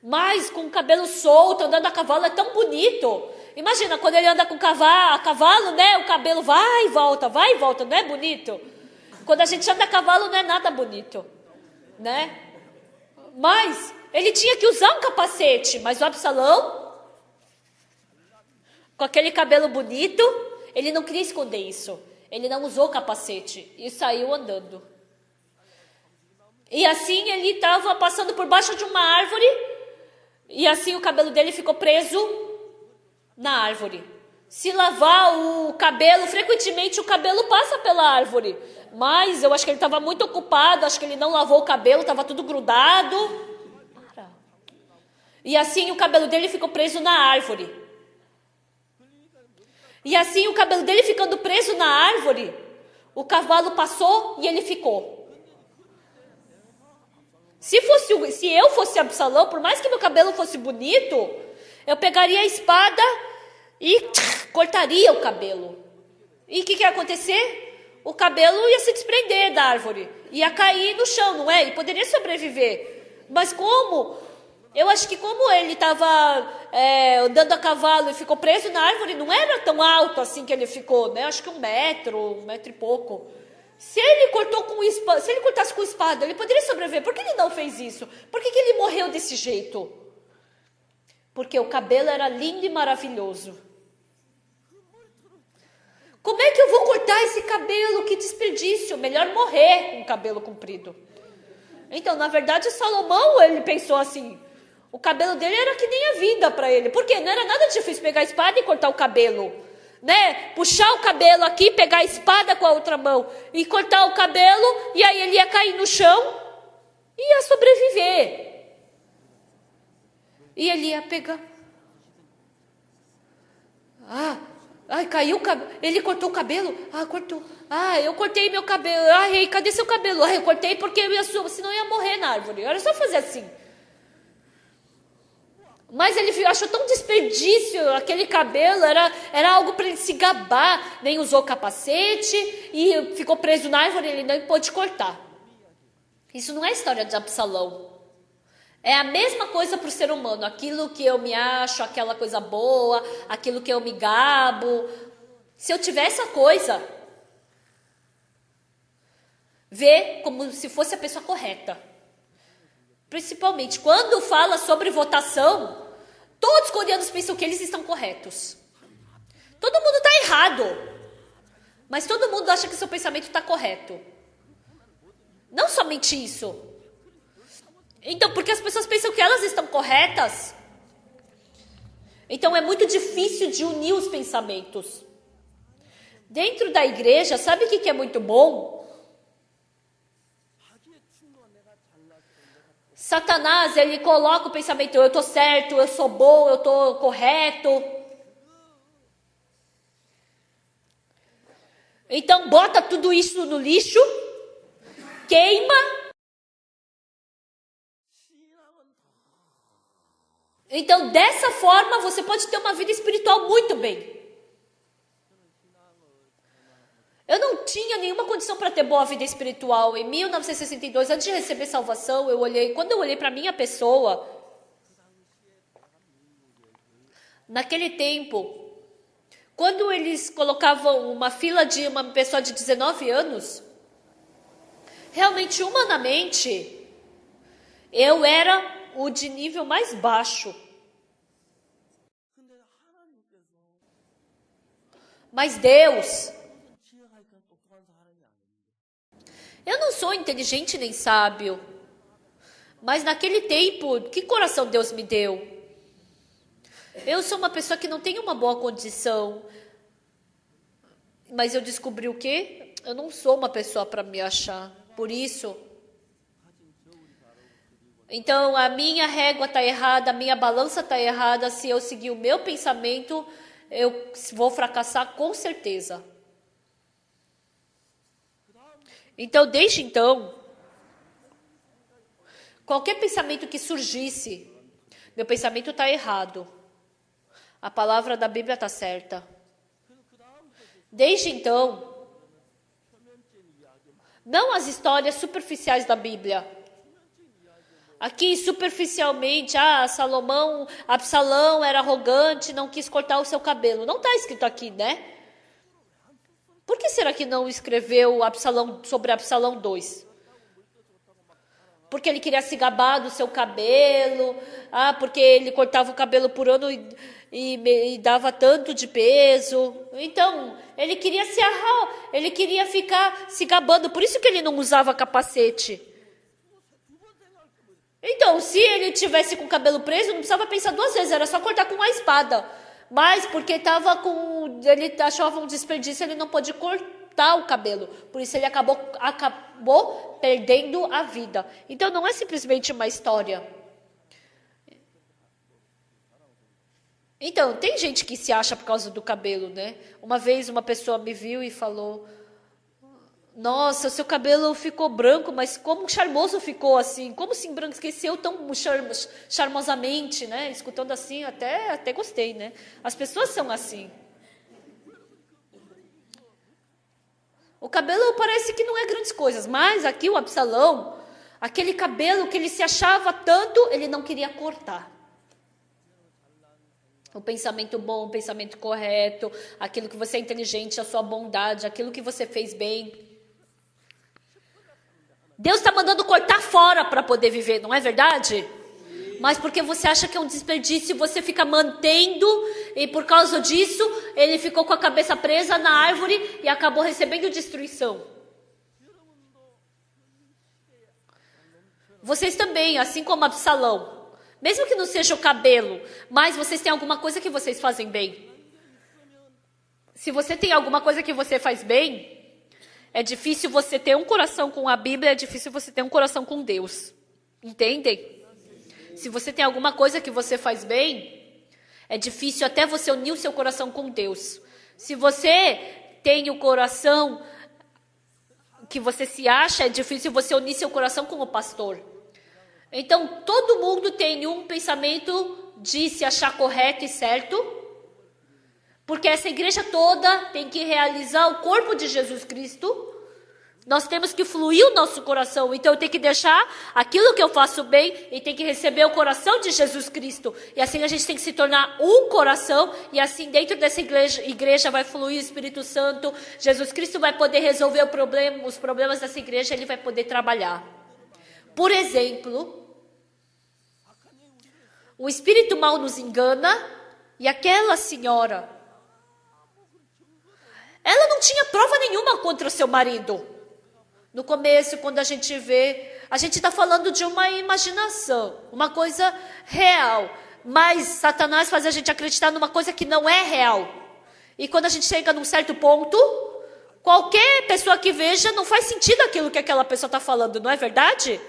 Mas com o cabelo solto, andando a cavalo, é tão bonito. Imagina, quando ele anda com a cavalo, né? O cabelo vai e volta, não é bonito? Quando a gente anda a cavalo, não é nada bonito, né? Mas ele tinha que usar um capacete. Mas o Absalão, com aquele cabelo bonito, ele não queria esconder isso. Ele não usou capacete e saiu andando. E assim ele estava passando por baixo de uma árvore. E assim o cabelo dele ficou preso na árvore. Se lavar o cabelo, frequentemente o cabelo passa pela árvore. Mas eu acho que ele estava muito ocupado, acho que ele não lavou o cabelo, estava tudo grudado. E assim o cabelo dele ficou preso na árvore. E assim o cabelo dele ficando preso na árvore, o cavalo passou e ele ficou. Se eu fosse Absalão, por mais que meu cabelo fosse bonito, eu pegaria a espada e cortaria o cabelo. E o que ia acontecer? O cabelo ia se desprender da árvore, ia cair no chão, não é? E poderia sobreviver. Mas como? Eu acho que como ele estava andando a cavalo e ficou preso na árvore, não era tão alto assim que ele ficou, né? Acho que 1 metro e pouco. Se ele cortasse com espada, ele poderia sobreviver. Por que ele não fez isso? Por que ele morreu desse jeito? Porque o cabelo era lindo e maravilhoso. Como é que eu vou cortar esse cabelo? Que desperdício. Melhor morrer com o cabelo comprido. Então, na verdade, Salomão, ele pensou assim. O cabelo dele era que nem a vida para ele. Por quê? Não era nada difícil pegar a espada e cortar o cabelo. Né? Puxar o cabelo aqui, pegar a espada com a outra mão e cortar o cabelo, e aí ele ia cair no chão e ia sobreviver. E ele ia pegar. Caiu o cabelo. Ele cortou o cabelo? Cortou. Eu cortei meu cabelo. Ei, cadê seu cabelo? Eu cortei porque senão eu ia morrer na árvore. Era só fazer assim. Mas ele achou tão desperdício aquele cabelo, era algo para ele se gabar. Nem usou capacete e ficou preso na árvore, ele nem pôde cortar. Isso não é história de Absalão. É a mesma coisa para o ser humano. Aquilo que eu me acho, aquela coisa boa, aquilo que eu me gabo. Se eu tiver essa coisa, vê como se fosse a pessoa correta. Principalmente quando fala sobre votação, todos os coreanos pensam que eles estão corretos. Todo mundo está errado. Mas todo mundo acha que seu pensamento está correto. Não somente isso. Então, porque as pessoas pensam que elas estão corretas, então é muito difícil de unir os pensamentos. Dentro da igreja, sabe o que é muito bom? Satanás, ele coloca o pensamento, eu estou certo, eu sou bom, eu estou correto. Então, bota tudo isso no lixo, queima. Então, dessa forma, você pode ter uma vida espiritual muito bem. Eu não tinha nenhuma condição para ter boa vida espiritual. Em 1962, antes de receber salvação, quando eu olhei para a minha pessoa, naquele tempo, quando eles colocavam uma fila de uma pessoa de 19 anos, realmente, humanamente, eu era o de nível mais baixo. Mas Deus, eu não sou inteligente nem sábio, mas naquele tempo, que coração Deus me deu? Eu sou uma pessoa que não tem uma boa condição, mas eu descobri o quê? Eu não sou uma pessoa para me achar. Por isso, então a minha régua está errada, a minha balança está errada. Se eu seguir o meu pensamento, eu vou fracassar com certeza. Então, desde então, qualquer pensamento que surgisse, meu pensamento está errado. A palavra da Bíblia está certa. Desde então, não as histórias superficiais da Bíblia. Aqui, superficialmente, Absalão era arrogante, não quis cortar o seu cabelo. Não está escrito aqui, né? Por que será que não escreveu sobre Absalão 2? Porque ele queria se gabar do seu cabelo, porque ele cortava o cabelo por ano e dava tanto de peso. Então, ele queria ele queria ficar se gabando, por isso que ele não usava capacete. Então, se ele tivesse com o cabelo preso, não precisava pensar duas vezes, era só cortar com uma espada. Mas porque ele achava um desperdício, ele não pôde cortar o cabelo. Por isso ele acabou perdendo a vida. Então não é simplesmente uma história. Então, tem gente que se acha por causa do cabelo, né? Uma vez uma pessoa me viu e falou: nossa, seu cabelo ficou branco, mas como charmoso ficou assim. Como se embranqueceu tão charmosamente, né? Escutando assim, até gostei, né? As pessoas são assim. O cabelo parece que não é grandes coisas, mas aqui o Absalão, aquele cabelo que ele se achava tanto, ele não queria cortar. O pensamento bom, o pensamento correto, aquilo que você é inteligente, a sua bondade, aquilo que você fez bem. Deus está mandando cortar fora para poder viver, não é verdade? Mas porque você acha que é um desperdício, você fica mantendo, e por causa disso, ele ficou com a cabeça presa na árvore e acabou recebendo destruição. Vocês também, assim como Absalão, mesmo que não seja o cabelo, mas vocês têm alguma coisa que vocês fazem bem. Se você tem alguma coisa que você faz bem, é difícil você ter um coração com a Bíblia, é difícil você ter um coração com Deus. Entendem? Se você tem alguma coisa que você faz bem, é difícil até você unir o seu coração com Deus. Se você tem o coração que você se acha, é difícil você unir seu coração com o pastor. Então, todo mundo tem um pensamento de se achar correto e certo, porque essa igreja toda tem que realizar o corpo de Jesus Cristo. Nós temos que fluir o nosso coração. Então eu tenho que deixar aquilo que eu faço bem e tenho que receber o coração de Jesus Cristo. E assim a gente tem que se tornar um coração. E assim dentro dessa igreja vai fluir o Espírito Santo. Jesus Cristo vai poder resolver os problemas dessa igreja. Ele vai poder trabalhar. Por exemplo, o espírito mal nos engana. E aquela senhora, ela não tinha prova nenhuma contra o seu marido. No começo, quando a gente vê, a gente está falando de uma imaginação, uma coisa real. Mas Satanás faz a gente acreditar numa coisa que não é real. E quando a gente chega num certo ponto, qualquer pessoa que veja, não faz sentido aquilo que aquela pessoa está falando, não é verdade?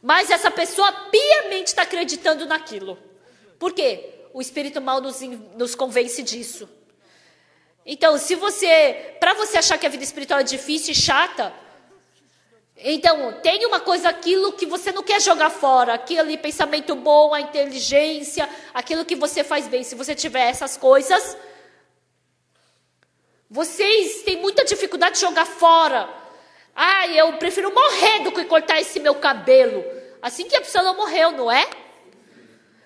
Mas essa pessoa piamente está acreditando naquilo. Por quê? O espírito mal nos convence disso. Então, para você achar que a vida espiritual é difícil e chata, então, tem uma coisa, aquilo que você não quer jogar fora, aquele pensamento bom, a inteligência, aquilo que você faz bem. Se você tiver essas coisas, vocês têm muita dificuldade de jogar fora. Eu prefiro morrer do que cortar esse meu cabelo. Assim que Absalão morreu, não é?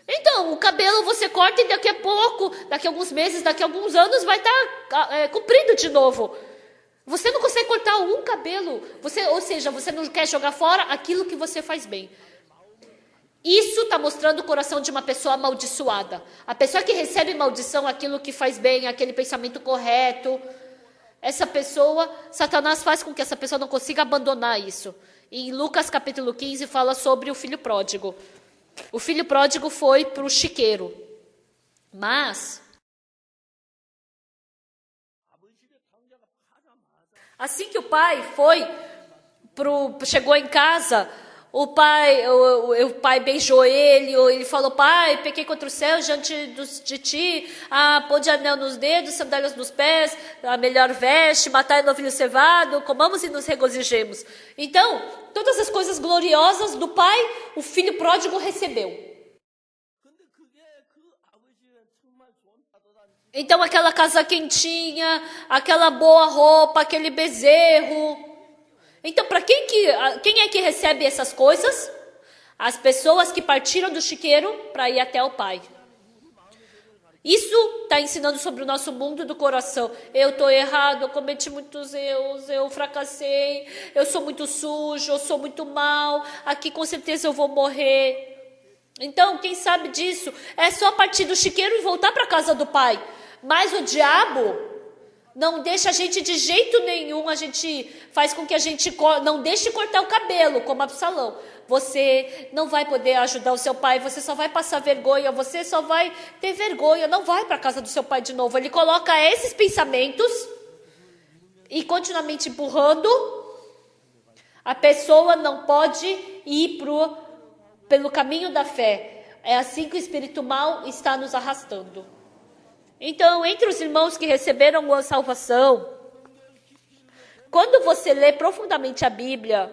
Então, o cabelo você corta e daqui a pouco, daqui a alguns meses, daqui a alguns anos vai estar comprido de novo. Você não consegue cortar um cabelo. Ou seja, você não quer jogar fora aquilo que você faz bem. Isso está mostrando o coração de uma pessoa amaldiçoada. A pessoa que recebe maldição, aquilo que faz bem, aquele pensamento correto. Essa pessoa, Satanás faz com que essa pessoa não consiga abandonar isso. E em Lucas capítulo 15 fala sobre o filho pródigo. O filho pródigo foi para o chiqueiro. Mas, assim que o pai chegou em casa, o pai beijou ele falou: pai, pequei contra o céu diante de ti, pôr de anel nos dedos, sandálias nos pés, a melhor veste, matar novilho cevado, comamos e nos regozijemos. Então, todas as coisas gloriosas do pai, o filho pródigo recebeu. Então, aquela casa quentinha, aquela boa roupa, aquele bezerro. Então, para quem é que recebe essas coisas? As pessoas que partiram do chiqueiro para ir até o pai. Isso está ensinando sobre o nosso mundo do coração. Eu estou errado, eu cometi muitos erros, eu fracassei, eu sou muito sujo, eu sou muito mal, aqui com certeza eu vou morrer. Então, quem sabe disso, é só partir do chiqueiro e voltar para a casa do pai. Mas o diabo não deixa a gente de jeito nenhum, a gente faz com que a gente não deixe cortar o cabelo, como Absalão. Você não vai poder ajudar o seu pai, você só vai passar vergonha, você só vai ter vergonha, não vai para a casa do seu pai de novo. Ele coloca esses pensamentos e continuamente empurrando, a pessoa não pode ir pelo caminho da fé. É assim que o espírito mal está nos arrastando. Então, entre os irmãos que receberam a salvação, quando você lê profundamente a Bíblia,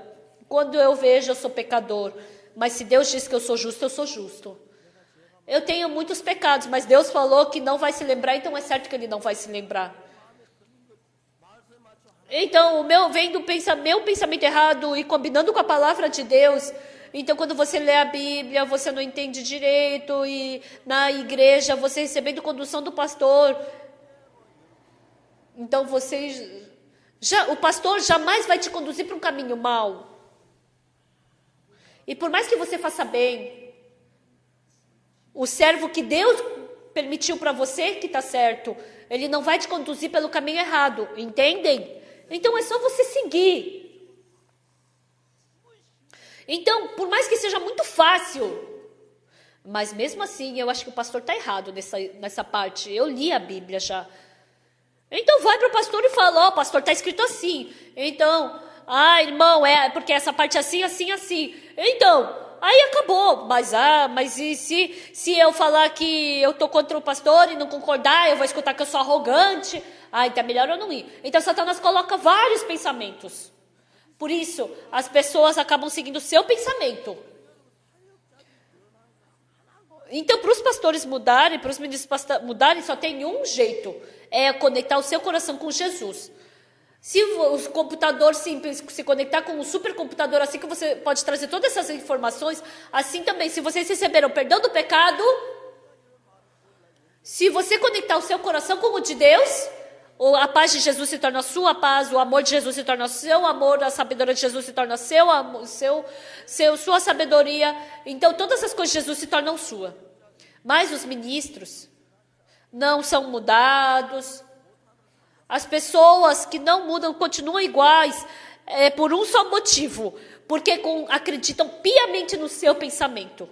quando eu vejo eu sou pecador, mas se Deus diz que eu sou justo, eu sou justo. Eu tenho muitos pecados, mas Deus falou que não vai se lembrar, então é certo que Ele não vai se lembrar. Então, vem do meu pensamento errado e combinando com a palavra de Deus. Então, quando você lê a Bíblia, você não entende direito, e na igreja, você recebendo condução do pastor. Então, o pastor jamais vai te conduzir para um caminho mau. E por mais que você faça bem, o servo que Deus permitiu para você que está certo, ele não vai te conduzir pelo caminho errado, entendem? Então, é só você seguir. Então, por mais que seja muito fácil, mas mesmo assim, eu acho que o pastor está errado nessa parte. Eu li a Bíblia já. Então, vai para o pastor e fala: pastor, está escrito assim. Então, irmão, porque essa parte é assim, assim, assim. Então, aí acabou. Mas e se eu falar que eu estou contra o pastor e não concordar, eu vou escutar que eu sou arrogante? Então é melhor eu não ir. Então, Satanás coloca vários pensamentos. Por isso, as pessoas acabam seguindo o seu pensamento. Então, para os pastores mudarem, para os ministros mudarem, só tem um jeito. É conectar o seu coração com Jesus. Se o computador simples se conectar com um supercomputador, assim que você pode trazer todas essas informações, assim também, se vocês receberam perdão do pecado, se você conectar o seu coração com o de Deus, a paz de Jesus se torna a sua paz, o amor de Jesus se torna o seu amor, a sabedoria de Jesus se torna sua sabedoria. Então, todas as coisas de Jesus se tornam sua. Mas os ministros não são mudados. As pessoas que não mudam continuam iguais por um só motivo. Porque acreditam piamente no seu pensamento.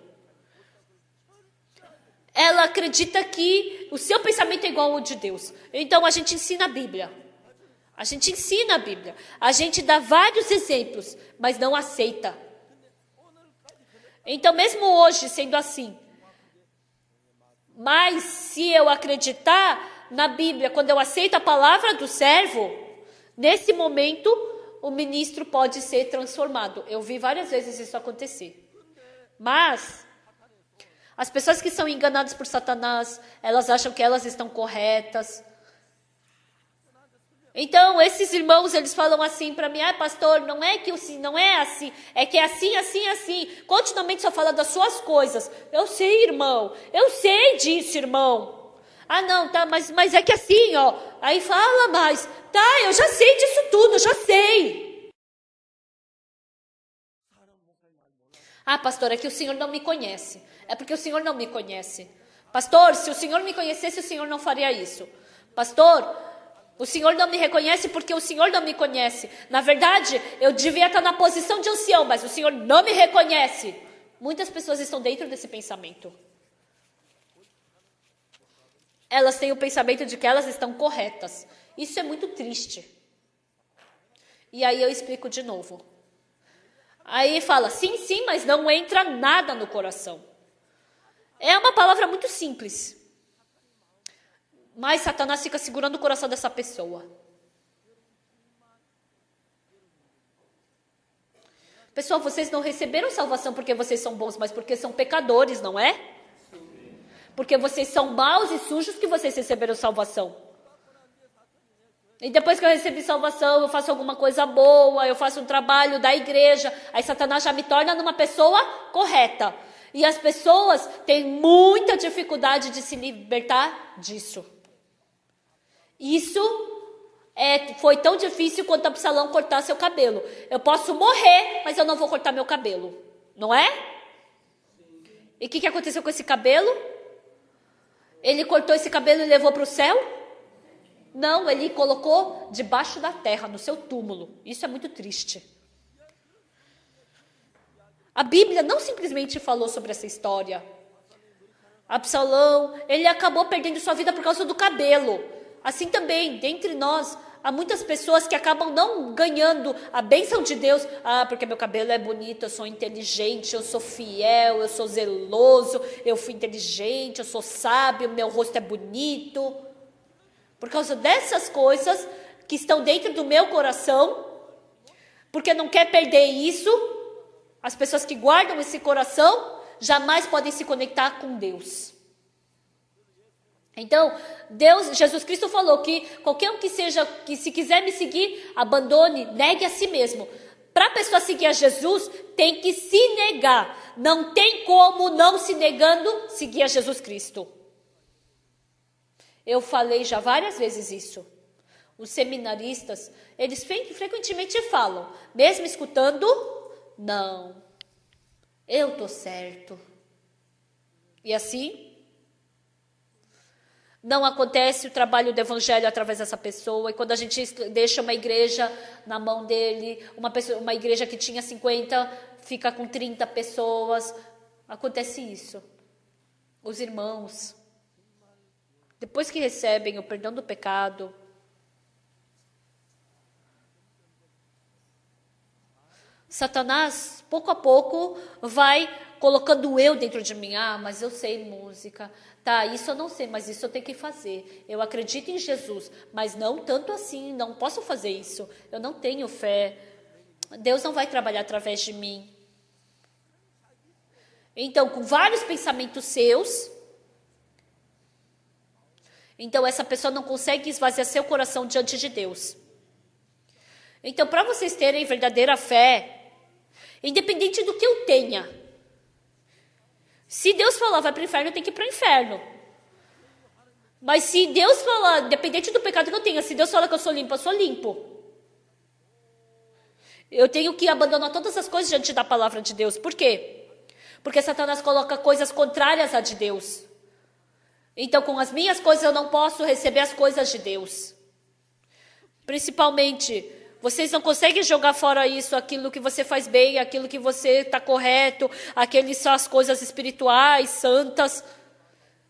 Ela acredita que o seu pensamento é igual ao de Deus. Então, a gente ensina a Bíblia. A gente ensina a Bíblia. A gente dá vários exemplos, mas não aceita. Então, mesmo hoje sendo assim, mas se eu acreditar na Bíblia, quando eu aceito a palavra do servo, nesse momento, o ministro pode ser transformado. Eu vi várias vezes isso acontecer. Mas as pessoas que são enganadas por Satanás, elas acham que elas estão corretas. Então, esses irmãos, eles falam assim para mim: pastor, não é assim, é que é assim, assim, assim. Continuamente só fala das suas coisas. Eu sei, irmão, eu sei disso, irmão. Não, tá, mas é que assim, ó. Aí fala mais. Tá, eu já sei disso tudo, eu já sei. Pastor, é que o senhor não me conhece. É porque o senhor não me conhece. Pastor, se o senhor me conhecesse, o senhor não faria isso. Pastor, o senhor não me reconhece porque o senhor não me conhece. Na verdade, eu devia estar na posição de ancião, mas o senhor não me reconhece. Muitas pessoas estão dentro desse pensamento. Elas têm o pensamento de que elas estão corretas. Isso é muito triste. E aí eu explico de novo. Aí fala, sim, mas não entra nada no coração. É uma palavra muito simples. Mas Satanás fica segurando o coração dessa pessoa. Pessoal, vocês não receberam salvação porque vocês são bons, mas porque são pecadores, não é? Porque vocês são maus e sujos que vocês receberam salvação. E depois que eu recebi salvação, eu faço alguma coisa boa, eu faço um trabalho da igreja, aí Satanás já me torna numa pessoa correta. E as pessoas têm muita dificuldade de se libertar disso. Isso foi tão difícil quanto Absalão cortar seu cabelo. Eu posso morrer, mas eu não vou cortar meu cabelo. Não é? E o que aconteceu com esse cabelo? Ele cortou esse cabelo e levou para o céu? Não, ele colocou debaixo da terra, no seu túmulo. Isso é muito triste. A Bíblia não simplesmente falou sobre essa história. Absalão, ele acabou perdendo sua vida por causa do cabelo. Assim também, dentre nós, há muitas pessoas que acabam não ganhando a bênção de Deus. Ah, porque meu cabelo é bonito, eu sou inteligente, eu sou fiel, eu sou zeloso, eu fui inteligente, eu sou sábio, meu rosto é bonito. Por causa dessas coisas que estão dentro do meu coração, porque não quer perder isso, as pessoas que guardam esse coração jamais podem se conectar com Deus. Então, Jesus Cristo falou que qualquer um que se quiser me seguir, abandone, negue a si mesmo. Para a pessoa seguir a Jesus, tem que se negar. Não tem como, não se negando, seguir a Jesus Cristo. Eu falei já várias vezes isso. Os seminaristas, eles frequentemente falam, mesmo escutando, não, eu estou certo. E assim, não acontece o trabalho do evangelho através dessa pessoa. E quando a gente deixa uma igreja na mão dele, uma igreja que tinha 50, fica com 30 pessoas. Acontece isso. Os irmãos, depois que recebem o perdão do pecado, Satanás, pouco a pouco, vai colocando o eu dentro de mim. Ah, mas eu sei música. Tá, isso eu não sei, mas isso eu tenho que fazer. Eu acredito em Jesus, mas não tanto assim, não posso fazer isso. Eu não tenho fé. Deus não vai trabalhar através de mim. Então, com vários pensamentos seus, então essa pessoa não consegue esvaziar seu coração diante de Deus. Então, para vocês terem verdadeira fé, independente do que eu tenha, se Deus falar vai para o inferno, eu tenho que ir para o inferno. Mas se Deus falar, independente do pecado que eu tenha, se Deus falar que eu sou limpo, eu sou limpo. Eu tenho que abandonar todas as coisas diante da palavra de Deus. Por quê? Porque Satanás coloca coisas contrárias à de Deus. Então, com as minhas coisas, eu não posso receber as coisas de Deus. Principalmente, vocês não conseguem jogar fora isso, aquilo que você faz bem, aquilo que você está correto, aquelas são as coisas espirituais, santas.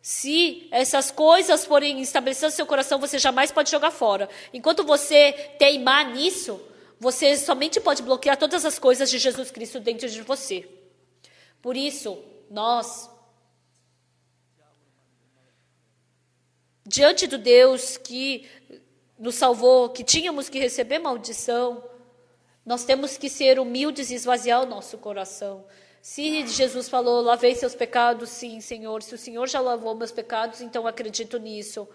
Se essas coisas forem estabelecidas no seu coração, você jamais pode jogar fora. Enquanto você teimar nisso, você somente pode bloquear todas as coisas de Jesus Cristo dentro de você. Por isso, nós, diante do Deus que nos salvou, que tínhamos que receber maldição, nós temos que ser humildes e esvaziar o nosso coração. Se Jesus falou, lavei seus pecados, sim, Senhor. Se o Senhor já lavou meus pecados, então acredito nisso.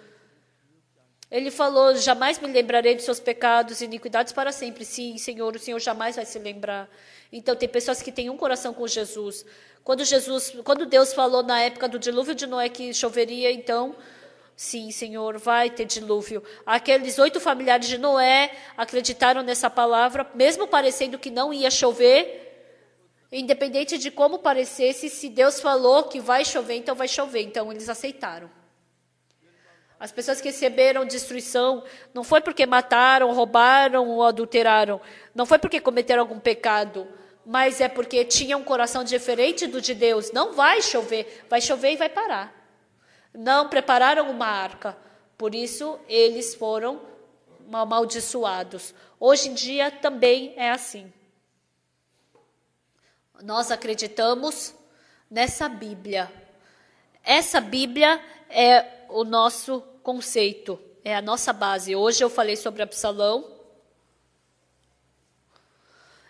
Ele falou, jamais me lembrarei dos seus pecados e iniquidades para sempre. Sim, Senhor, o Senhor jamais vai se lembrar. Então, tem pessoas que têm um coração com Jesus. Quando Deus falou na época do dilúvio de Noé que choveria, então, sim, Senhor, vai ter dilúvio. Aqueles 8 familiares de Noé acreditaram nessa palavra, mesmo parecendo que não ia chover. Independente de como parecesse, se Deus falou que vai chover, então vai chover. Então, eles aceitaram. As pessoas que receberam destruição, não foi porque mataram, roubaram ou adulteraram. Não foi porque cometeram algum pecado. mas é porque tinha um coração diferente do de Deus. Não vai chover e vai parar. Não prepararam uma arca, por isso eles foram amaldiçoados. Hoje em dia também é assim. Nós acreditamos nessa Bíblia. Essa Bíblia é o nosso conceito, é a nossa base. Hoje eu falei sobre Absalão.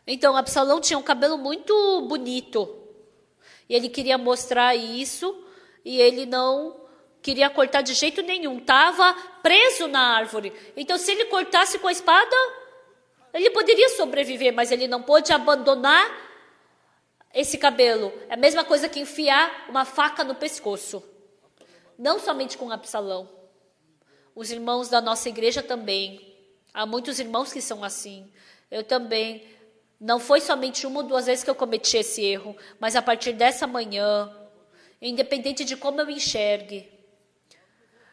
Então, Absalão tinha um cabelo muito bonito. E ele queria mostrar isso, e ele não queria cortar de jeito nenhum. Estava preso na árvore. Então, se ele cortasse com a espada, ele poderia sobreviver, mas ele não pôde abandonar esse cabelo. É a mesma coisa que enfiar uma faca no pescoço. Não somente com Absalão. Os irmãos da nossa igreja também. Há muitos irmãos que são assim. Eu também. Não foi somente uma ou duas vezes que eu cometi esse erro, mas a partir dessa manhã, independente de como eu enxergue,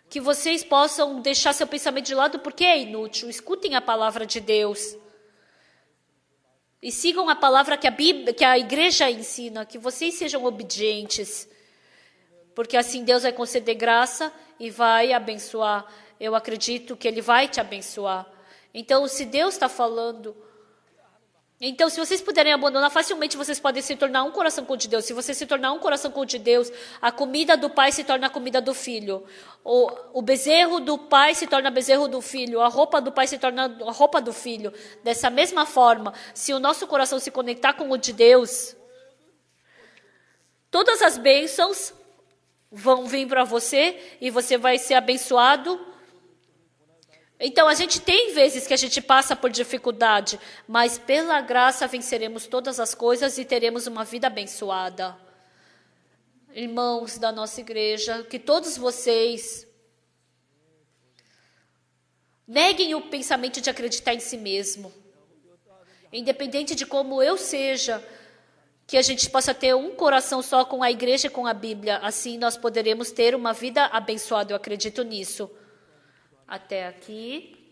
que vocês possam deixar seu pensamento de lado porque é inútil. Escutem a palavra de Deus. E sigam a palavra que a igreja ensina, que vocês sejam obedientes. Porque assim Deus vai conceder graça e vai abençoar. Eu acredito que Ele vai te abençoar. Então, se Deus está falando... Então, se vocês puderem abandonar, facilmente vocês podem se tornar um coração com o de Deus. Se você se tornar um coração com o de Deus, a comida do pai se torna a comida do filho. O bezerro do pai se torna bezerro do filho. A roupa do pai se torna a roupa do filho. Dessa mesma forma, se o nosso coração se conectar com o de Deus, todas as bênçãos vão vir para você e você vai ser abençoado. Então, a gente tem vezes que a gente passa por dificuldade, mas pela graça venceremos todas as coisas e teremos uma vida abençoada. Irmãos da nossa igreja, que todos vocês neguem o pensamento de acreditar em si mesmo. Independente de como eu seja, que a gente possa ter um coração só com a igreja e com a Bíblia. Assim nós poderemos ter uma vida abençoada, eu acredito nisso. Até aqui.